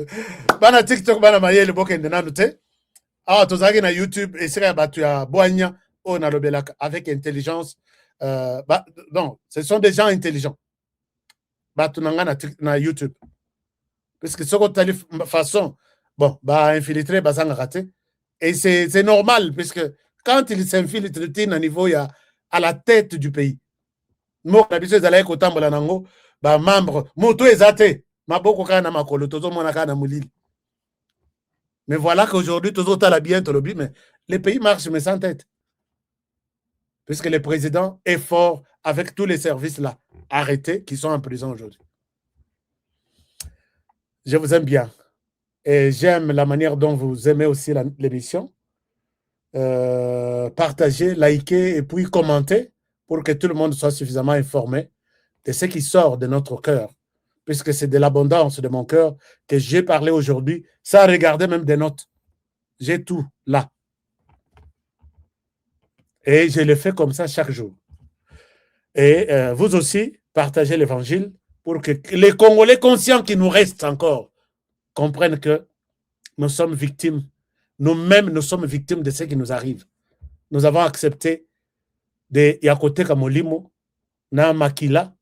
Bana TikTok, bana mayele boken de nanute. Ah, tozagi na YouTube, et c'est battu à Boigna, on a le belak avec intelligence. Non, ce sont des gens intelligents. Battu na YouTube. Parce que ce qu'on t'a façon, bon, infiltrer, ça raté. Et c'est normal, puisque quand il s'infiltre à niveau, il y a à la tête du pays. Moi, l'habitude d'aller au Tambola Nango, membre, moto ezate, ma boko kana makolo, tozo monakana moulil. Mais voilà qu'aujourd'hui, tozo tala bien, tolobi, mais les pays marchent, mais sans tête. Puisque le président est fort avec tous les services là, arrêtés, qui sont en prison aujourd'hui. Je vous aime bien. Et j'aime la manière dont vous aimez aussi l'émission. Partagez, likez et puis commentez pour que tout le monde soit suffisamment informé de ce qui sort de notre cœur. Puisque c'est de l'abondance de mon cœur que j'ai parlé aujourd'hui, sans regarder même des notes. J'ai tout là. Et je le fais comme ça chaque jour. Et vous aussi, partagez l'évangile pour que les Congolais conscients qui nous restent encore comprennent que nous sommes victimes. Nous-mêmes, nous sommes victimes de ce qui nous arrive. Nous avons accepté de Yakote Kamolimo, na Makila,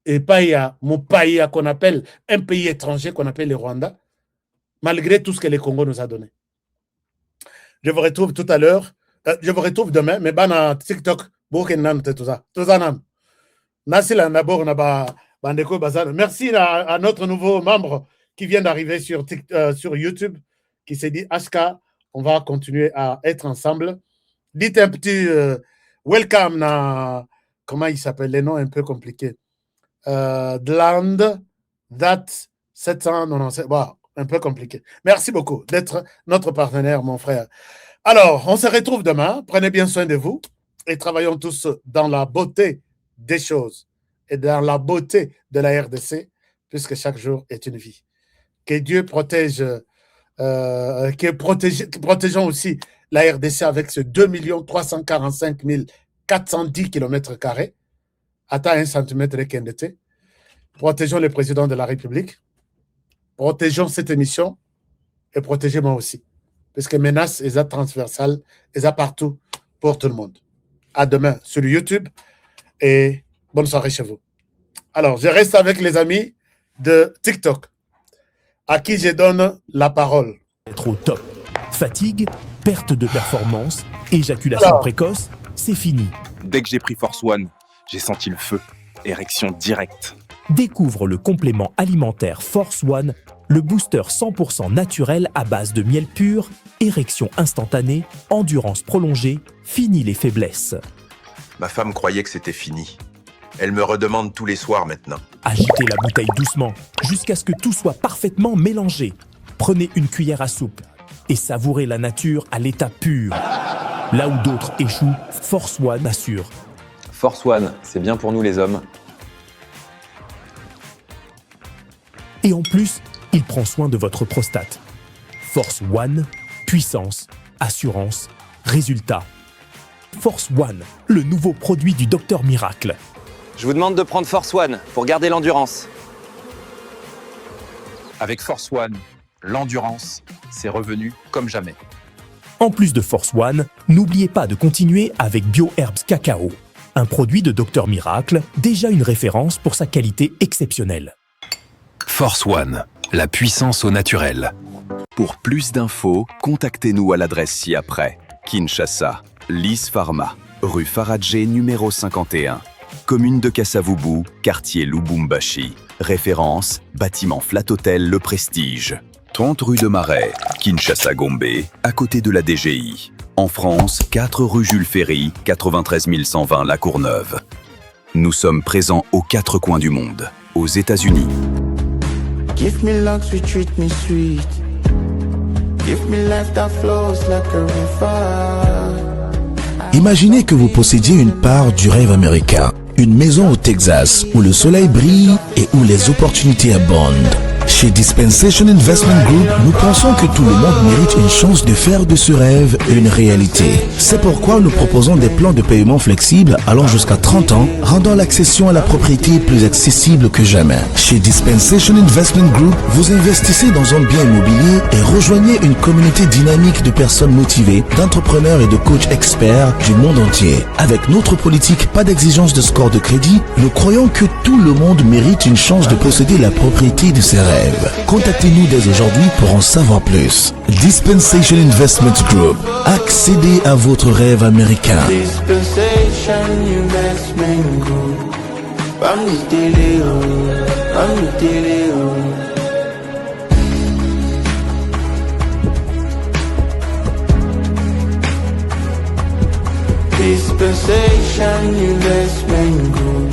et pas il y a mon pays qu'on appelle un pays étranger qu'on appelle le Rwanda, malgré tout ce que le Congo nous a donné. Je vous retrouve tout à l'heure. Je vous retrouve demain, mais dans TikTok, merci à notre nouveau membre qui vient d'arriver sur YouTube, qui s'est dit HK, on va continuer à être ensemble. Dites un petit welcome na, comment il s'appelle, les noms un peu compliqués. Dland, That 797, wow, un peu compliqué. Merci beaucoup d'être notre partenaire, mon frère. Alors, on se retrouve demain. Prenez bien soin de vous et travaillons tous dans la beauté des choses et dans la beauté de la RDC, puisque chaque jour est une vie. Que Dieu protège, protégeons aussi la RDC avec ce 2 345 410 km², atteint 1 cm de KNDT. Protégeons le président de la République, protégeons cette émission et protégez-moi aussi. Parce que menace est transversale, est partout pour tout le monde. À demain sur YouTube et bonne soirée chez vous. Alors, je reste avec les amis de TikTok, à qui je donne la parole. Être au top. Fatigue, perte de performance, éjaculation précoce, c'est fini. Dès que j'ai pris Force One, j'ai senti le feu. Érection directe. Découvre le complément alimentaire Force One, le booster 100% naturel à base de miel pur, érection instantanée, endurance prolongée, fini les faiblesses. Ma femme croyait que c'était fini. Elle me redemande tous les soirs maintenant. Agitez la bouteille doucement, jusqu'à ce que tout soit parfaitement mélangé. Prenez une cuillère à soupe et savourez la nature à l'état pur. Là où d'autres échouent, Force One assure. Force One, c'est bien pour nous les hommes. Et en plus, il prend soin de votre prostate. Force One, puissance, assurance, résultat. Force One, le nouveau produit du Docteur Miracle. Je vous demande de prendre Force One pour garder l'endurance. Avec Force One, l'endurance, c'est revenu comme jamais. En plus de Force One, n'oubliez pas de continuer avec BioHerbs Cacao, un produit de Docteur Miracle, déjà une référence pour sa qualité exceptionnelle. Force One, la puissance au naturel. Pour plus d'infos, contactez-nous à l'adresse ci-après. Kinshasa, Lys Pharma, rue Faradjé numéro 51. Commune de Kasavubu, quartier Lubumbashi. Référence, bâtiment Flat Hotel Le Prestige. 30 rue de Marais, Kinshasa Gombe, à côté de la DGI. En France, 4 rue Jules Ferry, 93 120 La Courneuve. Nous sommes présents aux 4 coins du monde. Aux États-Unis. Give me love, treat me sweet. Give me life that flows like a river. Imaginez que vous possédiez une part du rêve américain. Une maison au Texas où le soleil brille et où les opportunités abondent. Chez Dispensation Investment Group, nous pensons que tout le monde mérite une chance de faire de ce rêve une réalité. C'est pourquoi nous proposons des plans de paiement flexibles allant jusqu'à 30 ans, rendant l'accession à la propriété plus accessible que jamais. Chez Dispensation Investment Group, vous investissez dans un bien immobilier et rejoignez une communauté dynamique de personnes motivées, d'entrepreneurs et de coachs experts du monde entier. Avec notre politique, pas d'exigence de score de crédit, nous croyons que tout le monde mérite une chance de posséder la propriété de ses rêves. Contactez-nous dès aujourd'hui pour en savoir plus. Dispensation Investment Group. Accédez à votre rêve américain. Dispensation Investment Group. Dispensation Investment Group.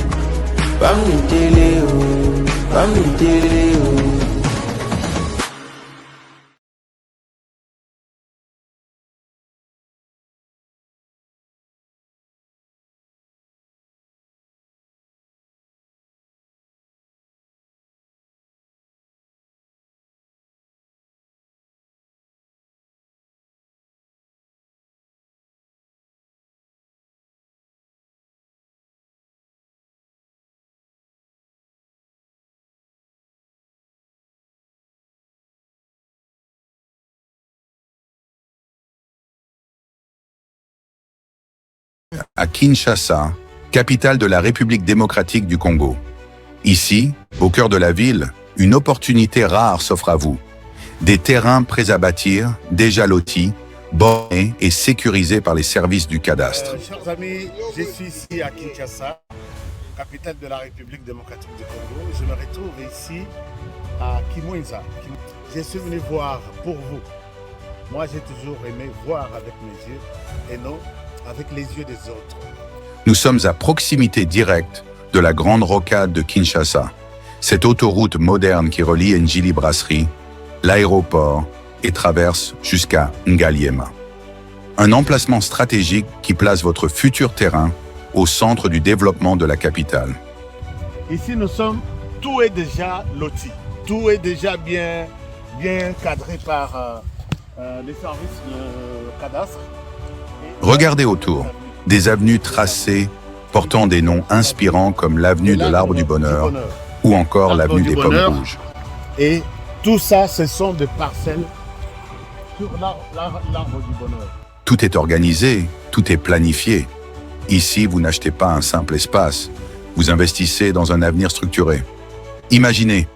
À Kinshasa, capitale de la République démocratique du Congo. Ici, au cœur de la ville, une opportunité rare s'offre à vous. Des terrains prêts à bâtir, déjà lotis, bornés et sécurisés par les services du cadastre. Chers amis, je suis ici à Kinshasa, capitale de la République démocratique du Congo. Je me retrouve ici à Kimwenza. Je suis venu voir pour vous. Moi, j'ai toujours aimé voir avec mes yeux et non avec les yeux des autres. Nous sommes à proximité directe de la grande rocade de Kinshasa, cette autoroute moderne qui relie Njili Brasserie, l'aéroport et traverse jusqu'à Ngaliema. Un emplacement stratégique qui place votre futur terrain au centre du développement de la capitale. Ici, tout est déjà loti, tout est déjà bien cadré par les services de cadastre. Regardez autour, des avenues tracées portant des noms inspirants comme l'avenue de l'Arbre du Bonheur ou encore l'avenue des Pommes Rouges. Et tout ça, ce sont des parcelles sur l'Arbre du Bonheur. Tout est organisé, tout est planifié. Ici, vous n'achetez pas un simple espace, vous investissez dans un avenir structuré. Imaginez,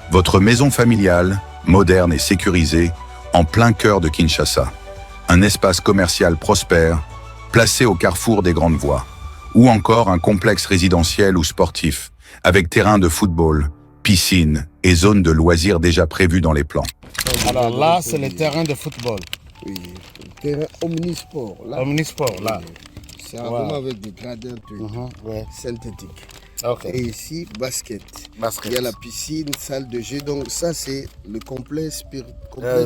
votre maison familiale, moderne et sécurisée, en plein cœur de Kinshasa. Un espace commercial prospère, placé au carrefour des grandes voies, ou encore un complexe résidentiel ou sportif, avec terrain de football, piscine et zones de loisirs déjà prévues dans les plans. Alors là, c'est le terrain de football. Oui, le terrain omnisport. Là. Omnisport, là. C'est vraiment avec des gradins synthétiques. Okay. Et ici, basket. Il y a la piscine, salle de jeu. Donc ça, c'est le complexe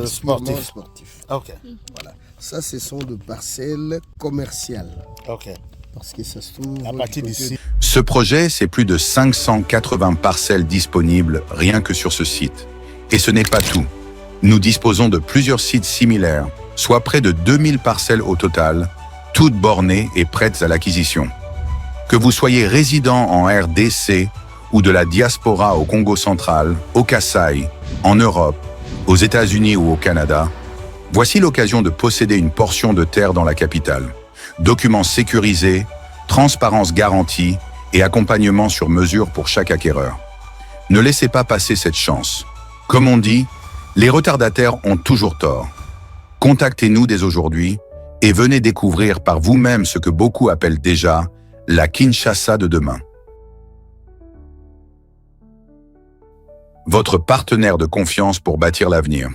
sportif. Okay. Voilà. Ça, ce sont des parcelles commerciales. Okay. Parce que ça se trouve à partir d'ici. Ce projet, c'est plus de 580 parcelles disponibles rien que sur ce site. Et ce n'est pas tout. Nous disposons de plusieurs sites similaires, soit près de 2000 parcelles au total, toutes bornées et prêtes à l'acquisition. Que vous soyez résident en RDC ou de la diaspora au Congo central, au Kasaï, en Europe, aux États-Unis ou au Canada, voici l'occasion de posséder une portion de terre dans la capitale. Documents sécurisés, transparence garantie et accompagnement sur mesure pour chaque acquéreur. Ne laissez pas passer cette chance. Comme on dit, les retardataires ont toujours tort. Contactez-nous dès aujourd'hui et venez découvrir par vous-même ce que beaucoup appellent déjà la Kinshasa de demain. Votre partenaire de confiance pour bâtir l'avenir.